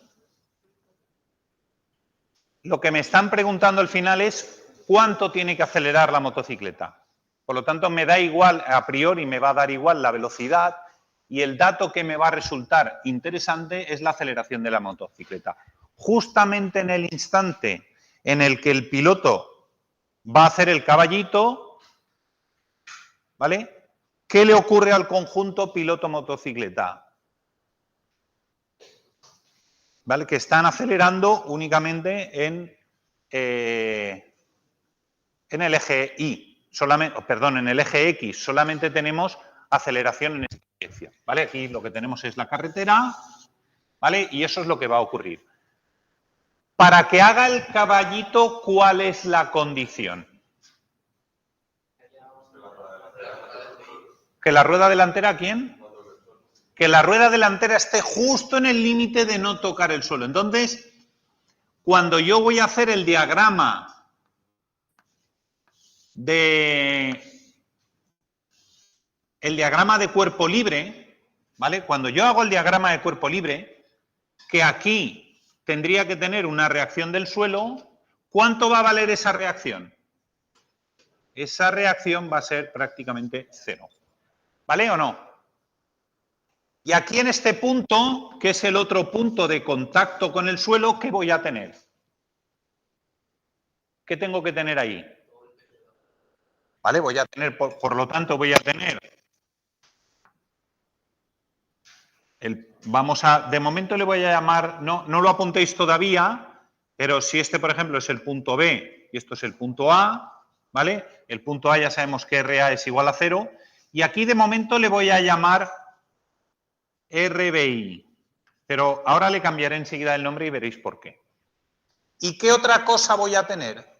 lo que me están preguntando al final es cuánto tiene que acelerar la motocicleta. Por lo tanto, me da igual, a priori me va a dar igual la velocidad y el dato que me va a resultar interesante es la aceleración de la motocicleta. Justamente en el instante en el que el piloto va a hacer el caballito, ¿vale? ¿Qué le ocurre al conjunto piloto-motocicleta? ¿Vale? Que están acelerando únicamente en el eje Y, en el eje X, solamente tenemos aceleración en esta dirección, ¿vale? Aquí lo que tenemos es la carretera, ¿vale? Y eso es lo que va a ocurrir. Para que haga el caballito, ¿cuál es la condición? ¿Que la rueda delantera quién? Que la rueda delantera esté justo en el límite de no tocar el suelo. Entonces, cuando yo voy a hacer el diagrama de cuerpo libre, ¿vale? Cuando yo hago el diagrama de cuerpo libre, que aquí tendría que tener una reacción del suelo, ¿cuánto va a valer esa reacción? Esa reacción va a ser prácticamente cero. ¿Vale o no? Y aquí en este punto, que es el otro punto de contacto con el suelo, ¿qué voy a tener? ¿Qué tengo que tener ahí? ¿Vale? Voy a tener, por lo tanto, voy a tener de momento le voy a llamar, no lo apuntéis todavía, pero si este, por ejemplo, es el punto B y esto es el punto A, ¿vale? El punto A ya sabemos que RA es igual a 0 y aquí de momento le voy a llamar RBI, pero ahora le cambiaré enseguida el nombre y veréis por qué. ¿Y qué otra cosa voy a tener?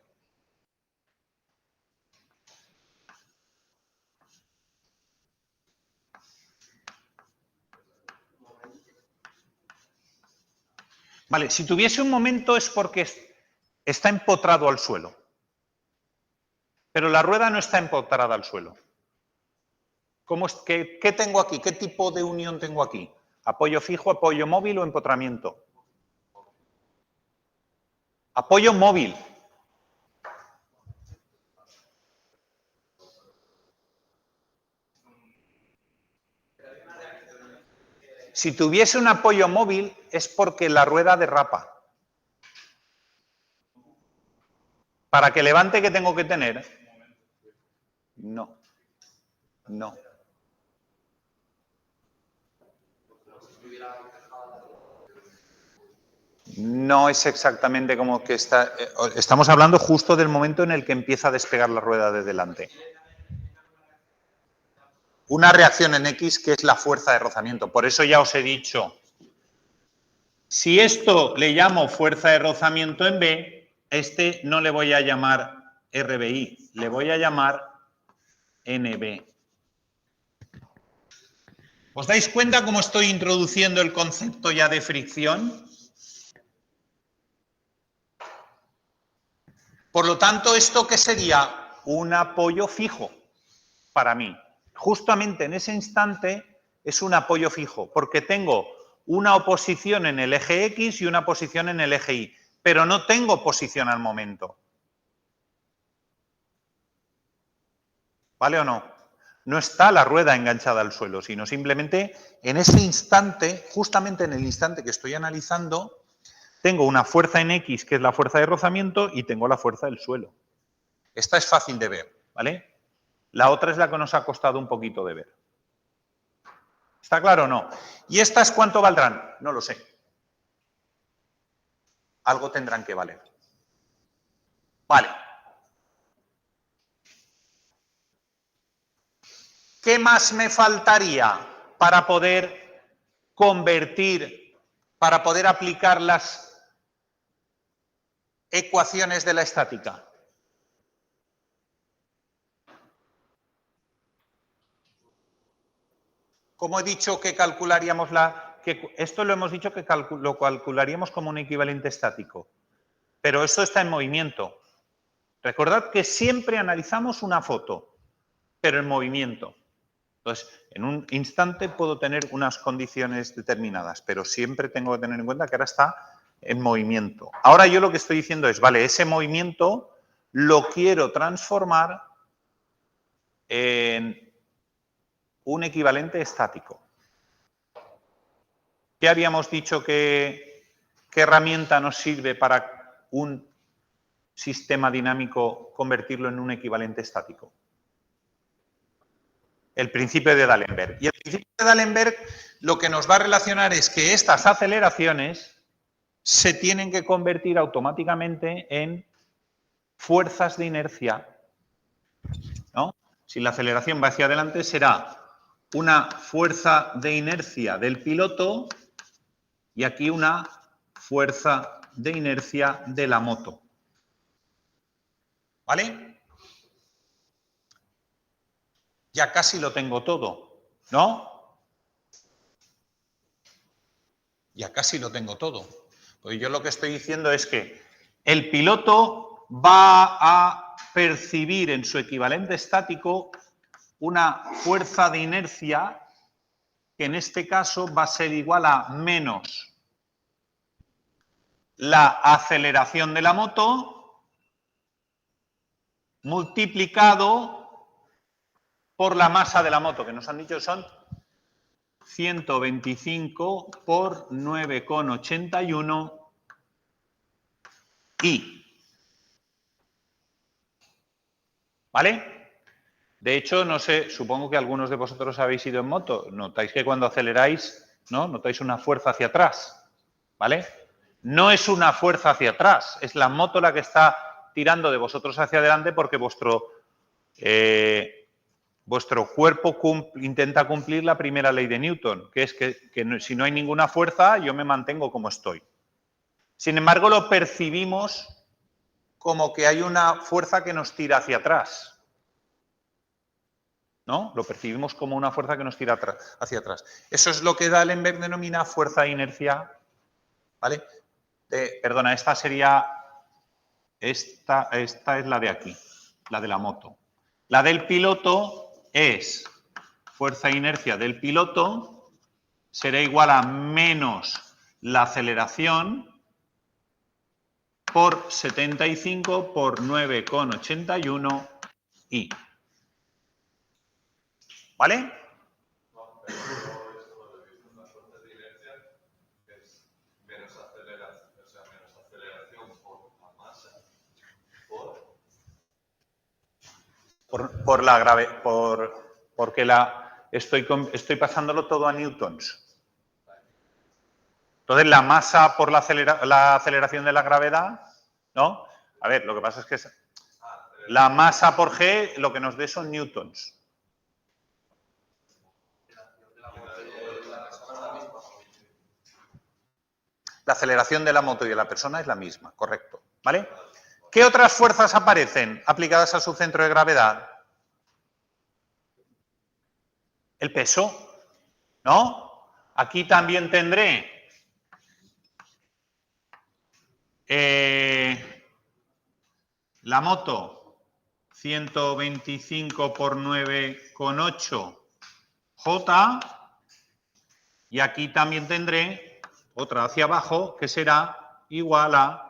Vale, si tuviese un momento es porque está empotrado al suelo. Pero la rueda no está empotrada al suelo. ¿Qué tengo aquí? ¿Qué tipo de unión tengo aquí? ¿Apoyo fijo, apoyo móvil o empotramiento? Apoyo móvil. Si tuviese un apoyo móvil es porque la rueda derrapa. ¿Para que levante qué tengo que tener? No. No. No es exactamente como que está... Estamos hablando justo del momento en el que empieza a despegar la rueda de delante. Una reacción en X que es la fuerza de rozamiento. Por eso ya os he dicho, si esto le llamo fuerza de rozamiento en B, este no le voy a llamar RBI, le voy a llamar NB. ¿Os dais cuenta cómo estoy introduciendo el concepto ya de fricción? Por lo tanto, ¿esto qué sería? Un apoyo fijo para mí. Justamente en ese instante es un apoyo fijo, porque tengo una oposición en el eje X y una posición en el eje Y, pero no tengo posición al momento. ¿Vale o no? No está la rueda enganchada al suelo, sino simplemente en ese instante, justamente en el instante que estoy analizando, tengo una fuerza en X, que es la fuerza de rozamiento, y tengo la fuerza del suelo. Esta es fácil de ver, ¿vale? La otra es la que nos ha costado un poquito de ver. ¿Está claro o no? ¿Y estas cuánto valdrán? No lo sé. Algo tendrán que valer. Vale. ¿Qué más me faltaría para poder convertir, para poder aplicar las ecuaciones de la estática? ¿Cómo he dicho que calcularíamos esto lo hemos dicho que lo calcularíamos como un equivalente estático, pero esto está en movimiento. Recordad que siempre analizamos una foto, pero en movimiento. Entonces, en un instante puedo tener unas condiciones determinadas, pero siempre tengo que tener en cuenta que ahora está en movimiento. Ahora yo lo que estoy diciendo es, vale, ese movimiento lo quiero transformar en un equivalente estático. ¿Qué habíamos dicho qué herramienta nos sirve para un sistema dinámico convertirlo en un equivalente estático? El principio de D'Alembert. Y el principio de D'Alembert lo que nos va a relacionar es que estas aceleraciones se tienen que convertir automáticamente en fuerzas de inercia, ¿no? Si la aceleración va hacia adelante será una fuerza de inercia del piloto y aquí una fuerza de inercia de la moto. ¿Vale? Ya casi lo tengo todo, ¿no? Ya casi lo tengo todo. Pues yo lo que estoy diciendo es que el piloto va a percibir en su equivalente estático una fuerza de inercia que en este caso va a ser igual a menos la aceleración de la moto multiplicado por la masa de la moto, que nos han dicho son 125 por 9,81 I. ¿Vale? De hecho, no sé, supongo que algunos de vosotros habéis ido en moto. Notáis que cuando aceleráis, ¿no? Notáis una fuerza hacia atrás. ¿Vale? No es una fuerza hacia atrás, es la moto la que está tirando de vosotros hacia adelante porque vuestro cuerpo intenta cumplir la primera ley de Newton, que es que si no hay ninguna fuerza, yo me mantengo como estoy. Sin embargo, lo percibimos como que hay una fuerza que nos tira hacia atrás. ¿No? Lo percibimos como una fuerza que nos tira hacia atrás. Eso es lo que D'Alembert denomina fuerza de inercia. ¿Vale? Perdona, esta es la de aquí, la de la moto. La del piloto es fuerza de inercia del piloto, será igual a menos la aceleración por 75 por 9,81 I. ¿Vale? Porque estoy pasándolo todo a newtons. Entonces, la masa por la aceleración de la gravedad, ¿no? A ver, lo que pasa es que la masa por G lo que nos dé son newtons. La aceleración de la moto y de la persona es la misma, correcto, ¿vale? ¿Qué otras fuerzas aparecen aplicadas a su centro de gravedad? El peso, ¿no? Aquí también tendré la moto 125 por 9,8 J, y aquí también tendré otra hacia abajo que será igual a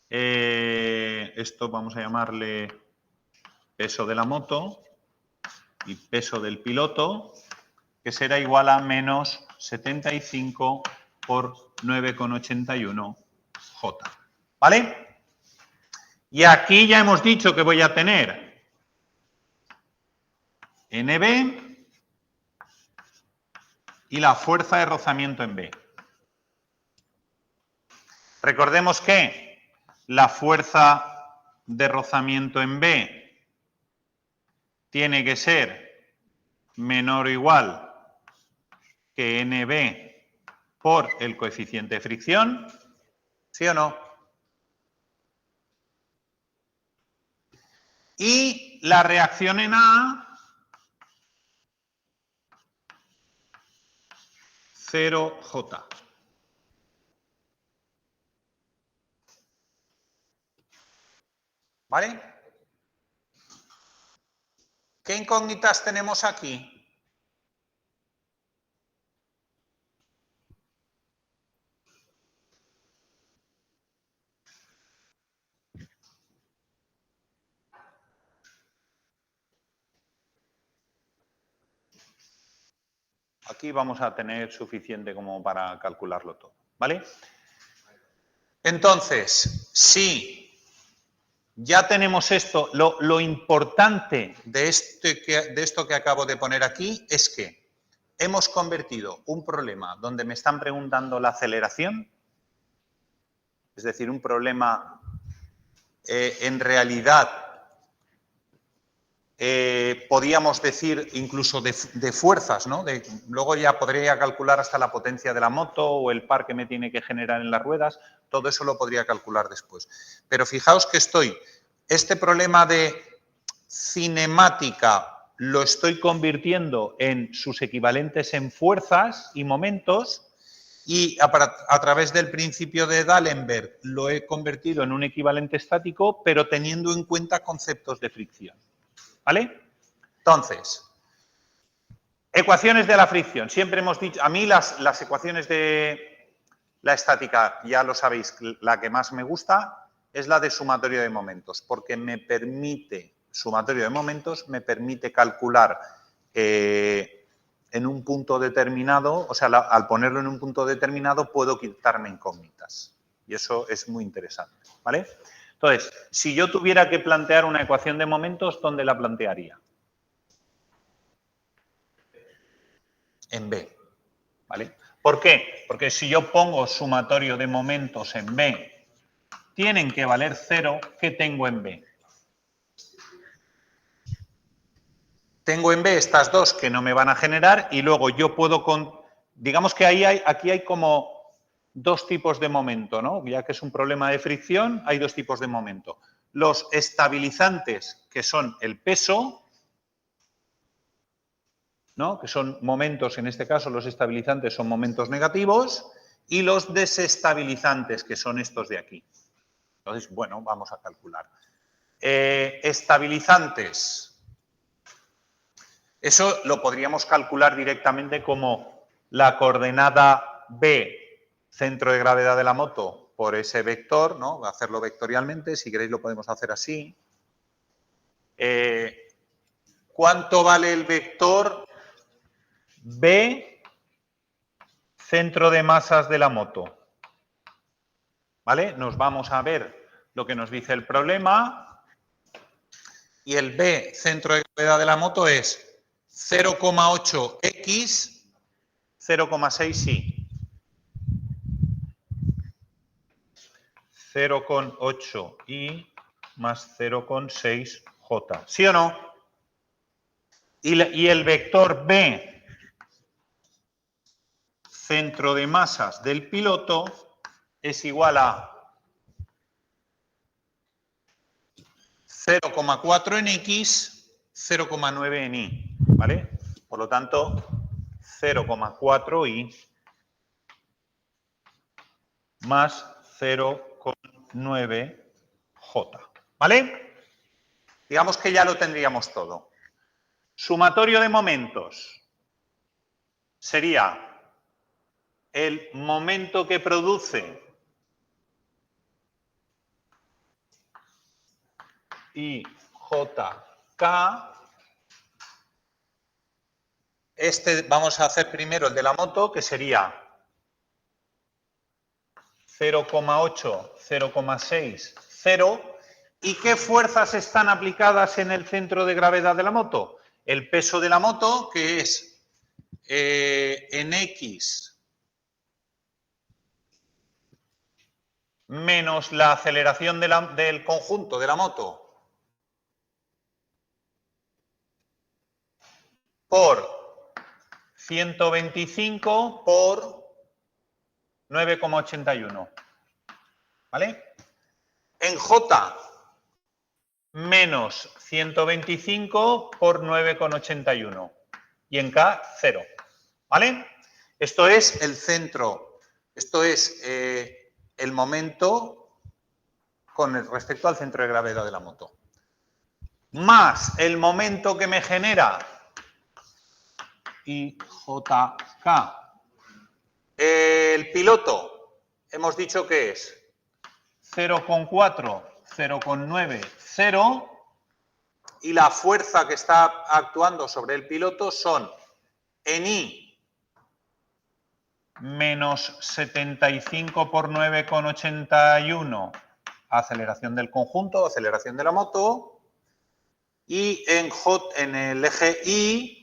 esto vamos a llamarle peso de la moto y peso del piloto, que será igual a menos 75 por 9,81 J. ¿Vale? Y aquí ya hemos dicho que voy a tener NB y la fuerza de rozamiento en B. Recordemos que la fuerza de rozamiento en B tiene que ser menor o igual que NB por el coeficiente de fricción, ¿sí o no? Y la reacción en A, 0J. ¿Vale? ¿Qué incógnitas tenemos aquí? Aquí vamos a tener suficiente como para calcularlo todo, ¿vale? Entonces, si ya tenemos esto, lo importante de esto que acabo de poner aquí es que hemos convertido un problema donde me están preguntando la aceleración, es decir, un problema en realidad podíamos decir incluso de fuerzas, ¿no? Luego ya podría calcular hasta la potencia de la moto o el par que me tiene que generar en las ruedas, todo eso lo podría calcular después. Pero fijaos que este problema de cinemática lo estoy convirtiendo en sus equivalentes en fuerzas y momentos, y a través del principio de D'Alembert lo he convertido en un equivalente estático, pero teniendo en cuenta conceptos de fricción. ¿Vale? Entonces, ecuaciones de la fricción. Siempre hemos dicho, a mí las ecuaciones de la estática, ya lo sabéis, la que más me gusta es la de sumatorio de momentos, porque sumatorio de momentos me permite calcular en un punto determinado, o sea, al ponerlo en un punto determinado puedo quitarme incógnitas. Y eso es muy interesante, ¿vale? Entonces, si yo tuviera que plantear una ecuación de momentos, ¿dónde la plantearía? En B, ¿vale? ¿Por qué? Porque si yo pongo sumatorio de momentos en B, tienen que valer 0, ¿qué tengo en B? Tengo en B estas dos que no me van a generar y luego yo puedo, digamos que aquí hay como dos tipos de momento, ¿no? Ya que es un problema de fricción, hay dos tipos de momento. Los estabilizantes, que son el peso, ¿no? Que son momentos, en este caso los estabilizantes son momentos negativos, y los desestabilizantes, que son estos de aquí. Entonces, bueno, vamos a calcular. Estabilizantes. Eso lo podríamos calcular directamente como la coordenada B, centro de gravedad de la moto, por ese vector, ¿no? Hacerlo vectorialmente, si queréis lo podemos hacer así. ¿Cuánto vale el vector B, centro de masas de la moto? ¿Vale? Nos vamos a ver lo que nos dice el problema. y el B, centro de gravedad de la moto, es 0,8x, 0,6y. 0,8y más 0,6j. ¿Sí o no? Y el vector B, centro de masas del piloto, es igual a 0,4 en X, 0,9 en Y, ¿vale? Por lo tanto, 0,4Y más 0,9J, ¿vale? Digamos que ya lo tendríamos todo. Sumatorio de momentos sería el momento que produce IJK. Vamos a hacer primero el de la moto, que sería 0,8, 0,6, 0. ¿Y qué fuerzas están aplicadas en el centro de gravedad de la moto? El peso de la moto, que es en X menos la aceleración del conjunto de la moto por 125 por 9,81. ¿Vale? En J, menos 125 por 9,81. Y en K, 0. ¿Vale? Esto es el centro, esto es el momento con respecto al centro de gravedad de la moto. Más el momento que me genera IJK. El piloto, hemos dicho que es 0,4, 0,9, 0. Y la fuerza que está actuando sobre el piloto son en I menos 75 por 9,81, aceleración del conjunto, aceleración de la moto, y en el eje Y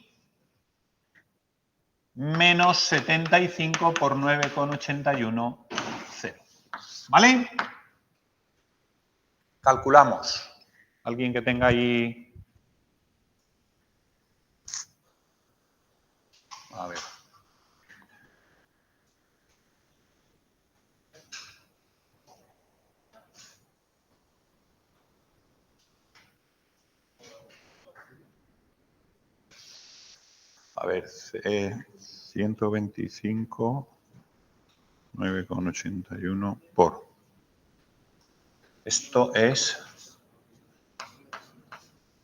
menos 75 por 9,81, 0. ¿Vale? Calculamos. ¿Alguien que tenga ahí? A ver. A ver, 125, 9,81 por. Esto es,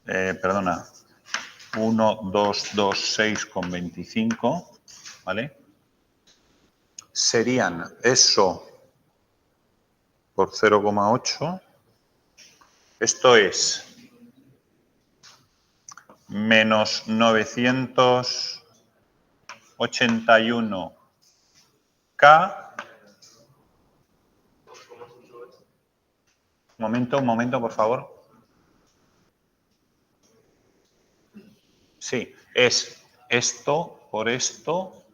perdona, 1,226,25, ¿vale? Serían eso por 0,8. Esto es menos 981K. Un momento, por favor. Sí, es esto, por esto,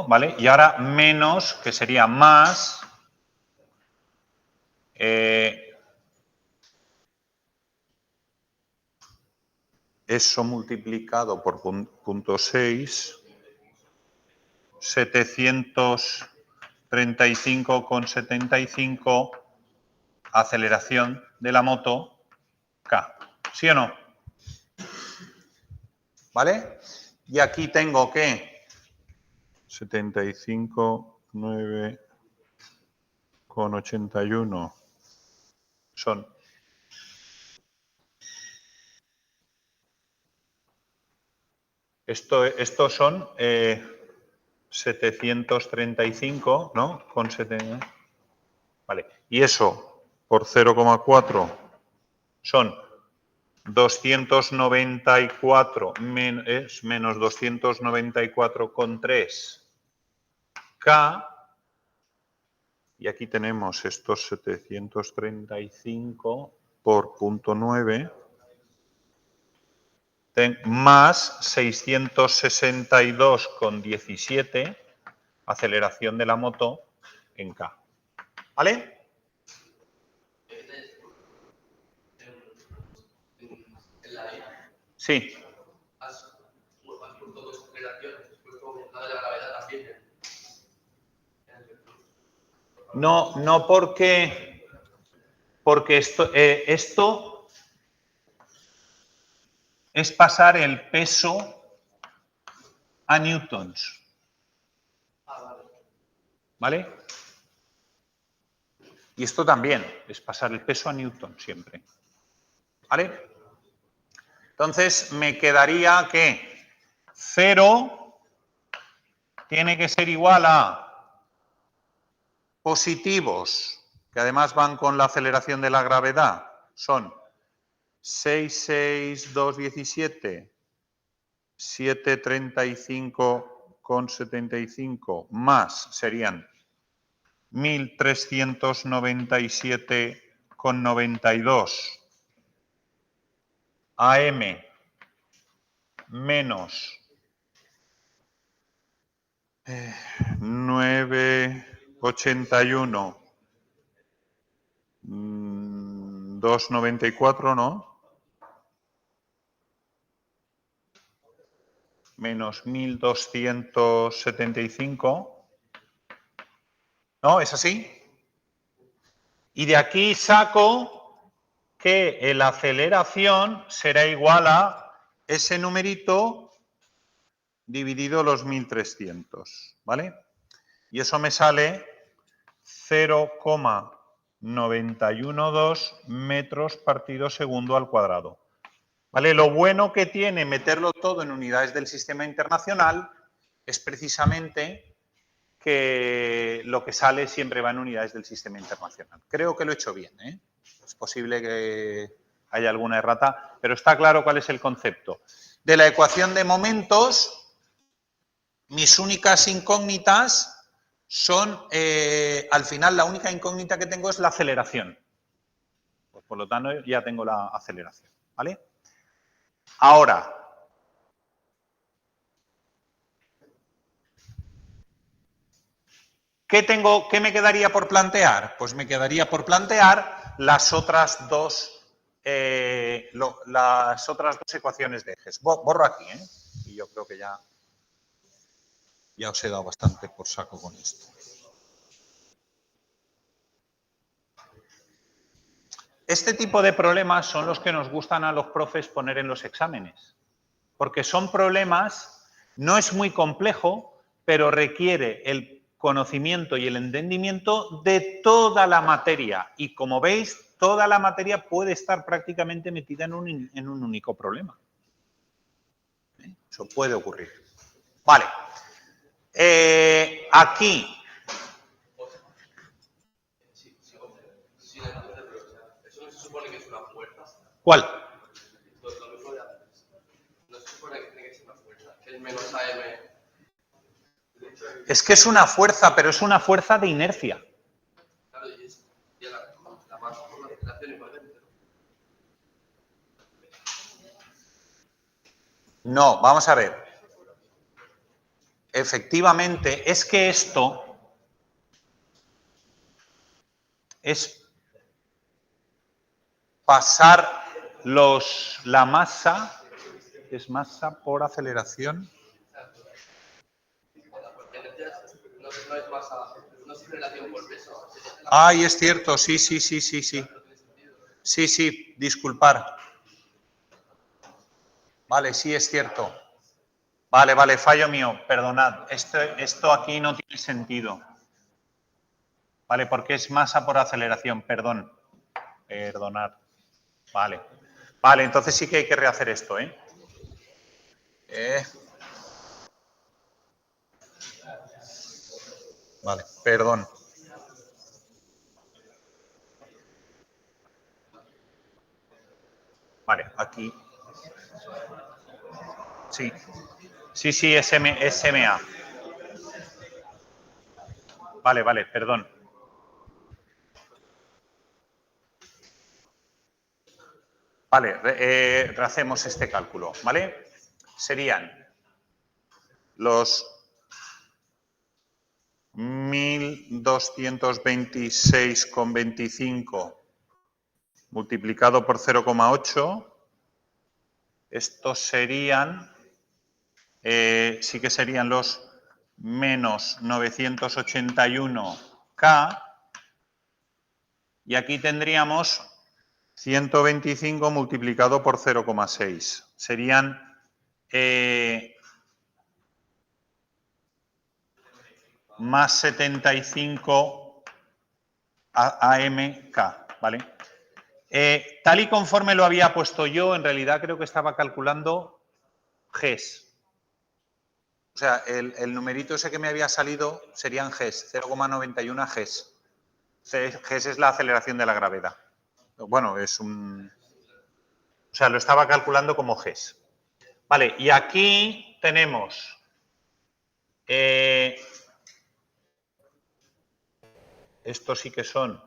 ¿vale? Y ahora menos, que sería más, eso multiplicado por 0,6, 735,75, aceleración de la moto, K. ¿Sí o no? ¿Vale? Y aquí tengo que 75,9,81 son estos son 735, ¿no? Con 70. Vale. Y eso por 0,4 son 294 menos 294,3 K. Y aquí tenemos estos 735 por 0,9 más 662,17 aceleración de la moto en K. ¿Vale? Sí. No porque esto es pasar el peso a newtons. ¿Vale? Y esto también es pasar el peso a newton siempre. ¿Vale? Entonces me quedaría que 0 tiene que ser igual a positivos, que además van con la aceleración de la gravedad, son 66217, 735,75 más serían 1397,92 AM menos 981 294, ¿no? Menos 1275. ¿No? ¿Es así? Y de aquí saco que la aceleración será igual a ese numerito dividido los 1300, ¿vale? Y eso me sale 0,912 metros partido segundo al cuadrado. ¿Vale? Lo bueno que tiene meterlo todo en unidades del sistema internacional es precisamente que lo que sale siempre va en unidades del sistema internacional. Creo que lo he hecho bien, ¿eh? Es posible que haya alguna errata, pero está claro cuál es el concepto. De la ecuación de momentos, mis únicas incógnitas son, al final, la única incógnita que tengo es la aceleración. Pues, por lo tanto, ya tengo la aceleración, ¿vale? Ahora, ¿qué me quedaría por plantear? Pues me quedaría por plantear las otras dos ecuaciones de ejes. Borro aquí, ¿eh? Y yo creo que ya os he dado bastante por saco con esto. Este tipo de problemas son los que nos gustan a los profes poner en los exámenes, porque son problemas, no es muy complejo, pero requiere el conocimiento y el entendimiento de toda la materia. Y como veis, toda la materia puede estar prácticamente metida en un único problema. Eso puede ocurrir. Vale. Aquí. ¿Eso no se supone que es una fuerza? ¿Cuál? Lo mismo de antes. No se supone que tiene que ser una fuerza. Que el menos AM. Es que es una fuerza, pero es una fuerza de inercia. Claro, y la masa por la aceleración igualmente. No, vamos a ver. Efectivamente, es que esto es pasar la masa, es masa por aceleración. No es masa, no es aceleración por peso. Ay, es cierto, sí. Sí, disculpar. Vale, sí, es cierto. Vale, fallo mío, perdonad. Esto aquí no tiene sentido. Vale, porque es masa por aceleración, perdón. Perdonad. Vale, entonces sí que hay que rehacer esto, ¿eh? Vale, perdón. Vale, aquí. Sí, SMA. Vale, perdón. Vale, hacemos este cálculo, ¿vale? Serían los 1226,25 multiplicado por 0,8. Estos serían, sí que serían los menos 981K. Y aquí tendríamos 125 multiplicado por 0,6. Serían más 75 AMK, ¿vale? Tal y conforme lo había puesto yo, en realidad creo que estaba calculando Gs. O sea, el numerito ese que me había salido serían Gs, 0,91 Gs. Gs es la aceleración de la gravedad. Bueno, es un... O sea, lo estaba calculando como Gs. Vale, y aquí tenemos... estos sí que son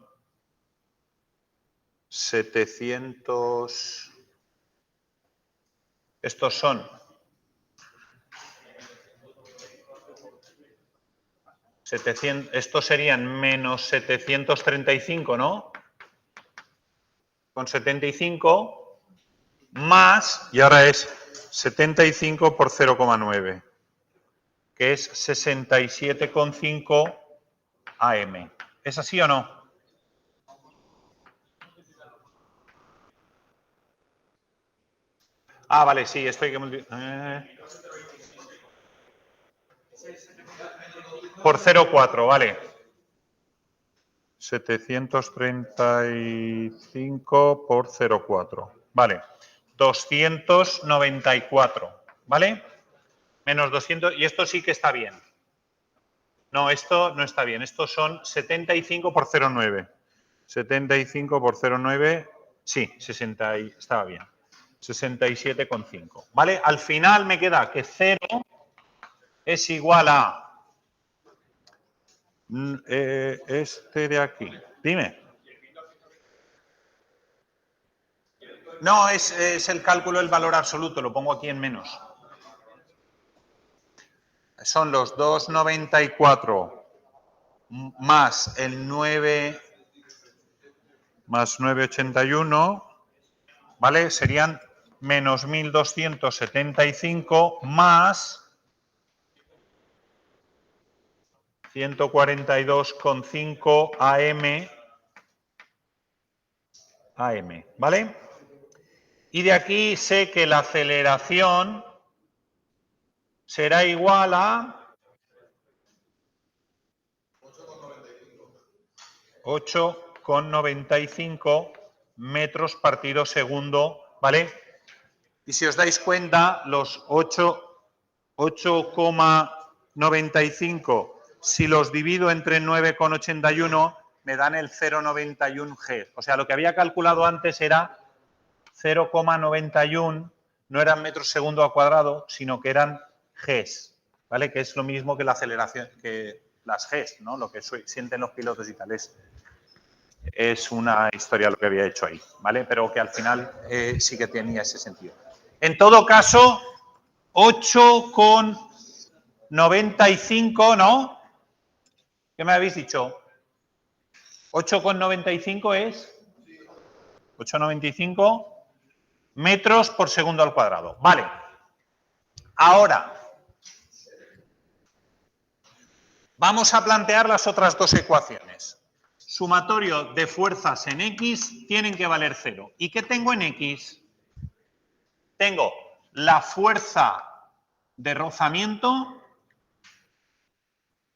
700... Estos son 700, estos serían menos 735, ¿no? Con 75 más, y ahora es 75 por 0,9, que es 67,5 AM. ¿Es así o no? Ah, vale, sí, esto hay que multiplicar. Por 0,4, vale. 735 por 0,4. Vale. 294, ¿vale? Menos 200, y esto sí que está bien. No, esto no está bien. Estos son 75 por 0,9. 75 por 0,9, sí, 60, estaba bien. 67,5. ¿Vale? Al final me queda que 0 es igual a este de aquí. Dime. No, es el cálculo del valor absoluto, lo pongo aquí en menos. Son los 2,94 más el 9 más 9,81, ¿vale? Serían menos 1.275 más 142,5 AM, ¿vale? Y de aquí sé que la aceleración será igual a 8,95 metros partido segundo, ¿vale? Y si os dais cuenta, los 8,95, si los divido entre 9,81, me dan el 0,91 G. O sea, lo que había calculado antes era 0,91, no eran metros segundo al cuadrado, sino que eran Gs, ¿vale? Que es lo mismo que la aceleración, que las Gs, ¿no? Lo que sienten los pilotos y tal. Es una historia lo que había hecho ahí, ¿vale? Pero que al final sí que tenía ese sentido. En todo caso, 8,95, ¿no? ¿Qué me habéis dicho? 8,95 es 8,95 metros por segundo al cuadrado. Vale. Ahora, vamos a plantear las otras dos ecuaciones. Sumatorio de fuerzas en X tienen que valer 0. ¿Y qué tengo en X? Tengo la fuerza de rozamiento,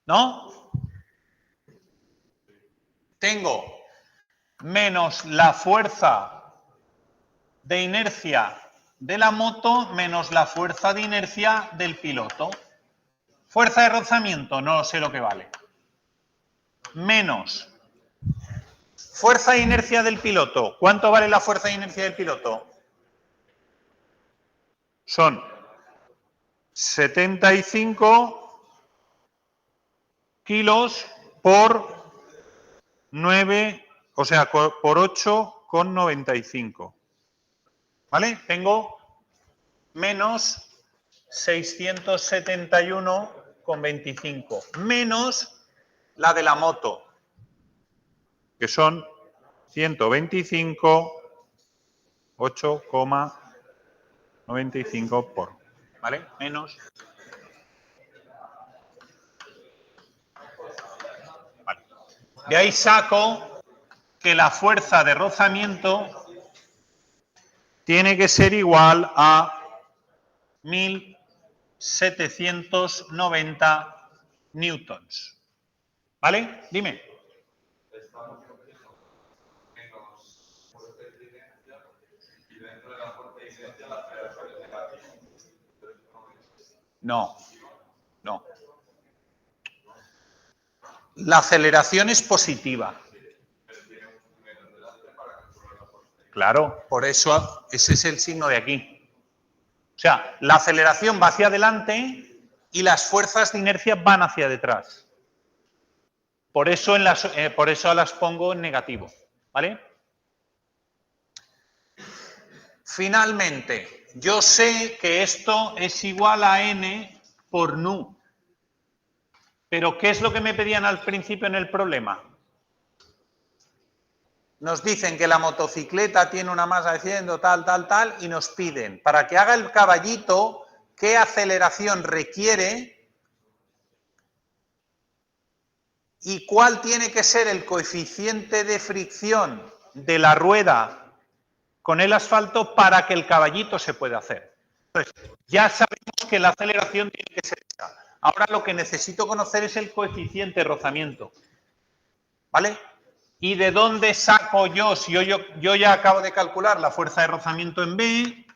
¿no? Tengo menos la fuerza de inercia de la moto menos la fuerza de inercia del piloto. Fuerza de rozamiento, no sé lo que vale. Menos fuerza de inercia del piloto. ¿Cuánto vale la fuerza de inercia del piloto? Son 75 kilos por 9, o sea, por 8,95. ¿Vale? Tengo menos 671,25 menos la de la moto, que son 125, 8,95 por, ¿vale? Menos. Vale. De ahí saco que la fuerza de rozamiento tiene que ser igual a 1790 newtons. ¿Vale? Dime. No, no. La aceleración es positiva. Claro, por eso ese es el signo de aquí. O sea, la aceleración va hacia adelante y las fuerzas de inercia van hacia detrás. Por eso las pongo en negativo. ¿Vale? Finalmente, yo sé que esto es igual a n por nu. Pero ¿qué es lo que me pedían al principio en el problema? Nos dicen que la motocicleta tiene una masa de 100, tal, y nos piden, para que haga el caballito, qué aceleración requiere y cuál tiene que ser el coeficiente de fricción de la rueda con el asfalto para que el caballito se pueda hacer. Entonces, ya sabemos que la aceleración tiene que ser esa. Ahora lo que necesito conocer es el coeficiente de rozamiento. ¿Vale? ¿Y de dónde saco yo? Si yo ya acabo de calcular la fuerza de rozamiento en B,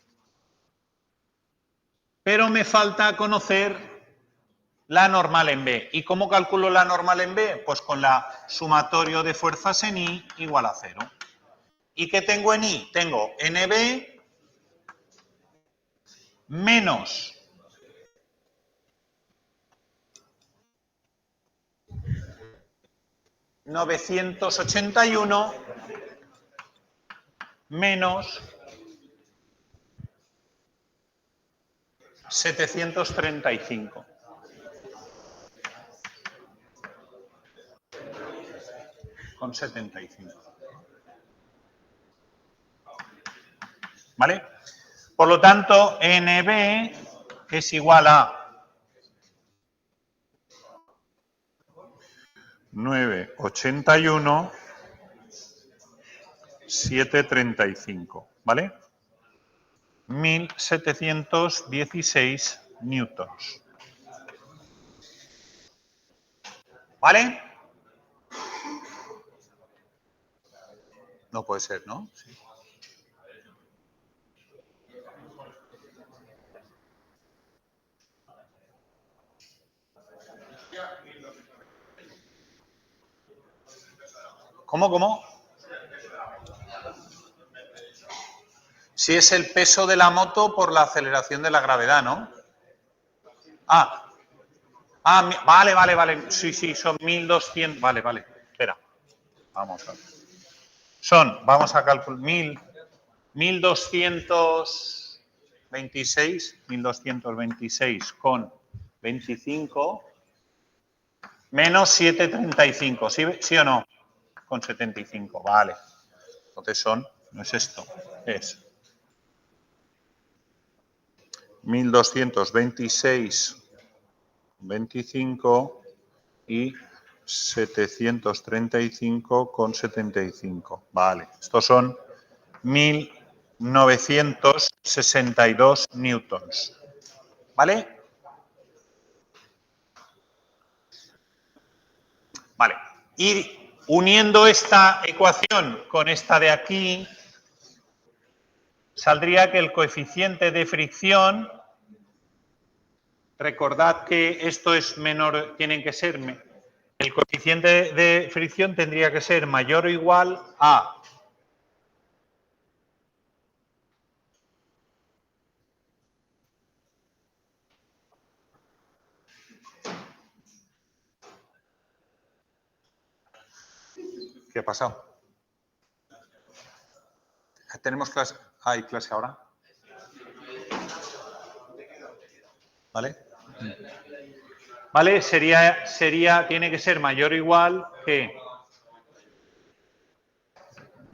pero me falta conocer la normal en B. ¿Y cómo calculo la normal en B? Pues con la sumatorio de fuerzas en I igual a 0. ¿Y qué tengo en I? Tengo NB menos $981 menos 735. Con 75. ¿Vale? Por lo tanto, NB es igual a 981, 735, ¿vale? 1716 newtons. ¿Vale? No puede ser, ¿no? Sí. ¿Cómo? Si es el peso de la moto por la aceleración de la gravedad, ¿no? Vale. Sí, son 1200. Vale. Espera. Vamos a ver. Vamos a calcular, 1226 con 25 menos 735, ¿sí o no? Con 75, vale. Entonces no es esto, es 1226,25 y 735,75. Vale, estos son 1962 newtons. ¿Vale? Vale. Y uniendo esta ecuación con esta de aquí, saldría que el coeficiente de fricción, recordad que esto es menor, el coeficiente de fricción tendría que ser mayor o igual a ¿Qué ha pasado? ¿Tenemos clase? ¿Hay clase ahora? ¿Vale? ¿Vale? Tiene que ser mayor o igual que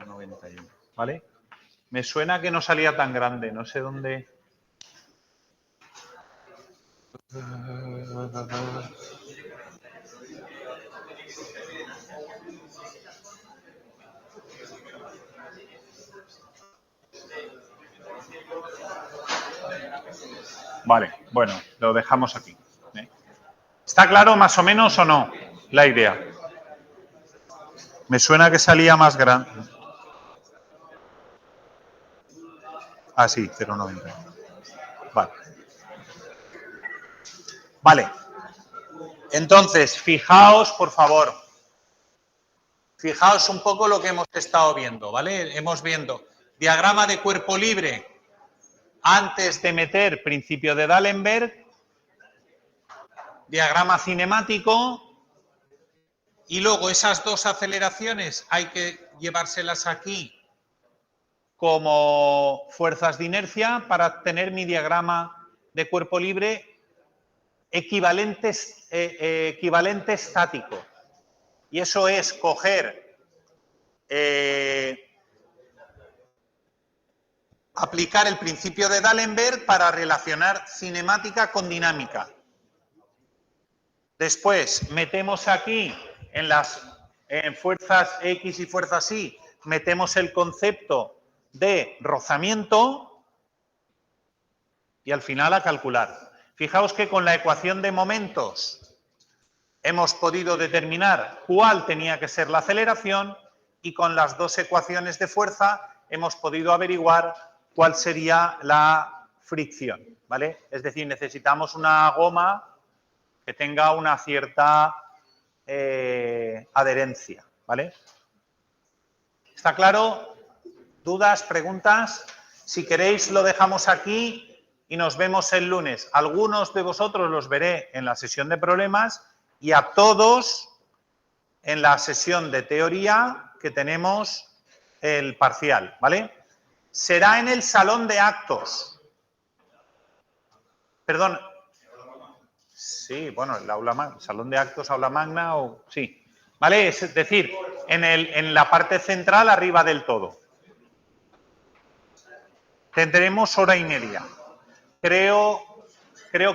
91. ¿Vale? Me suena que no salía tan grande, no sé dónde. Vale, bueno, lo dejamos aquí. ¿Está claro más o menos o no la idea? Me suena que salía más grande. Ah, sí, 0,90. Vale. Vale. Entonces, fijaos, por favor. Fijaos un poco lo que hemos estado viendo, ¿vale? Hemos viendo diagrama de cuerpo libre antes de meter principio de D'Alembert, diagrama cinemático, y luego esas dos aceleraciones hay que llevárselas aquí como fuerzas de inercia para obtener mi diagrama de cuerpo libre equivalente estático. Y eso es coger, aplicar el principio de D'Alembert para relacionar cinemática con dinámica. Después metemos aquí en fuerzas X y fuerzas Y, metemos el concepto de rozamiento y al final a calcular. Fijaos que con la ecuación de momentos hemos podido determinar cuál tenía que ser la aceleración y con las dos ecuaciones de fuerza hemos podido averiguar cuál sería la fricción, ¿vale? Es decir, necesitamos una goma que tenga una cierta adherencia, ¿vale? ¿Está claro? ¿Dudas? ¿Preguntas? Si queréis lo dejamos aquí y nos vemos el lunes. Algunos de vosotros los veré en la sesión de problemas y a todos en la sesión de teoría que tenemos el parcial, ¿vale? Será en el salón de actos. Perdón. Sí, bueno, el aula magna, salón de actos, aula magna o sí. ¿Vale? Es decir, en la parte central arriba del todo. Tendremos hora y media. Creo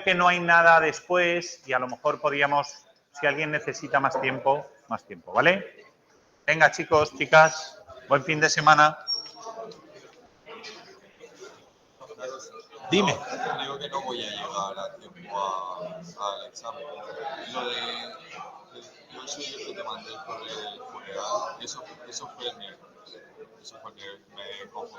que no hay nada después y a lo mejor podríamos, si alguien necesita más tiempo, ¿vale? Venga, chicos, chicas, buen fin de semana. Dime. Creo que no voy a llegar a tiempo al examen. Lo de yo soy el que te mandé por el funeral, eso fue el miércoles. Eso fue que me confundí.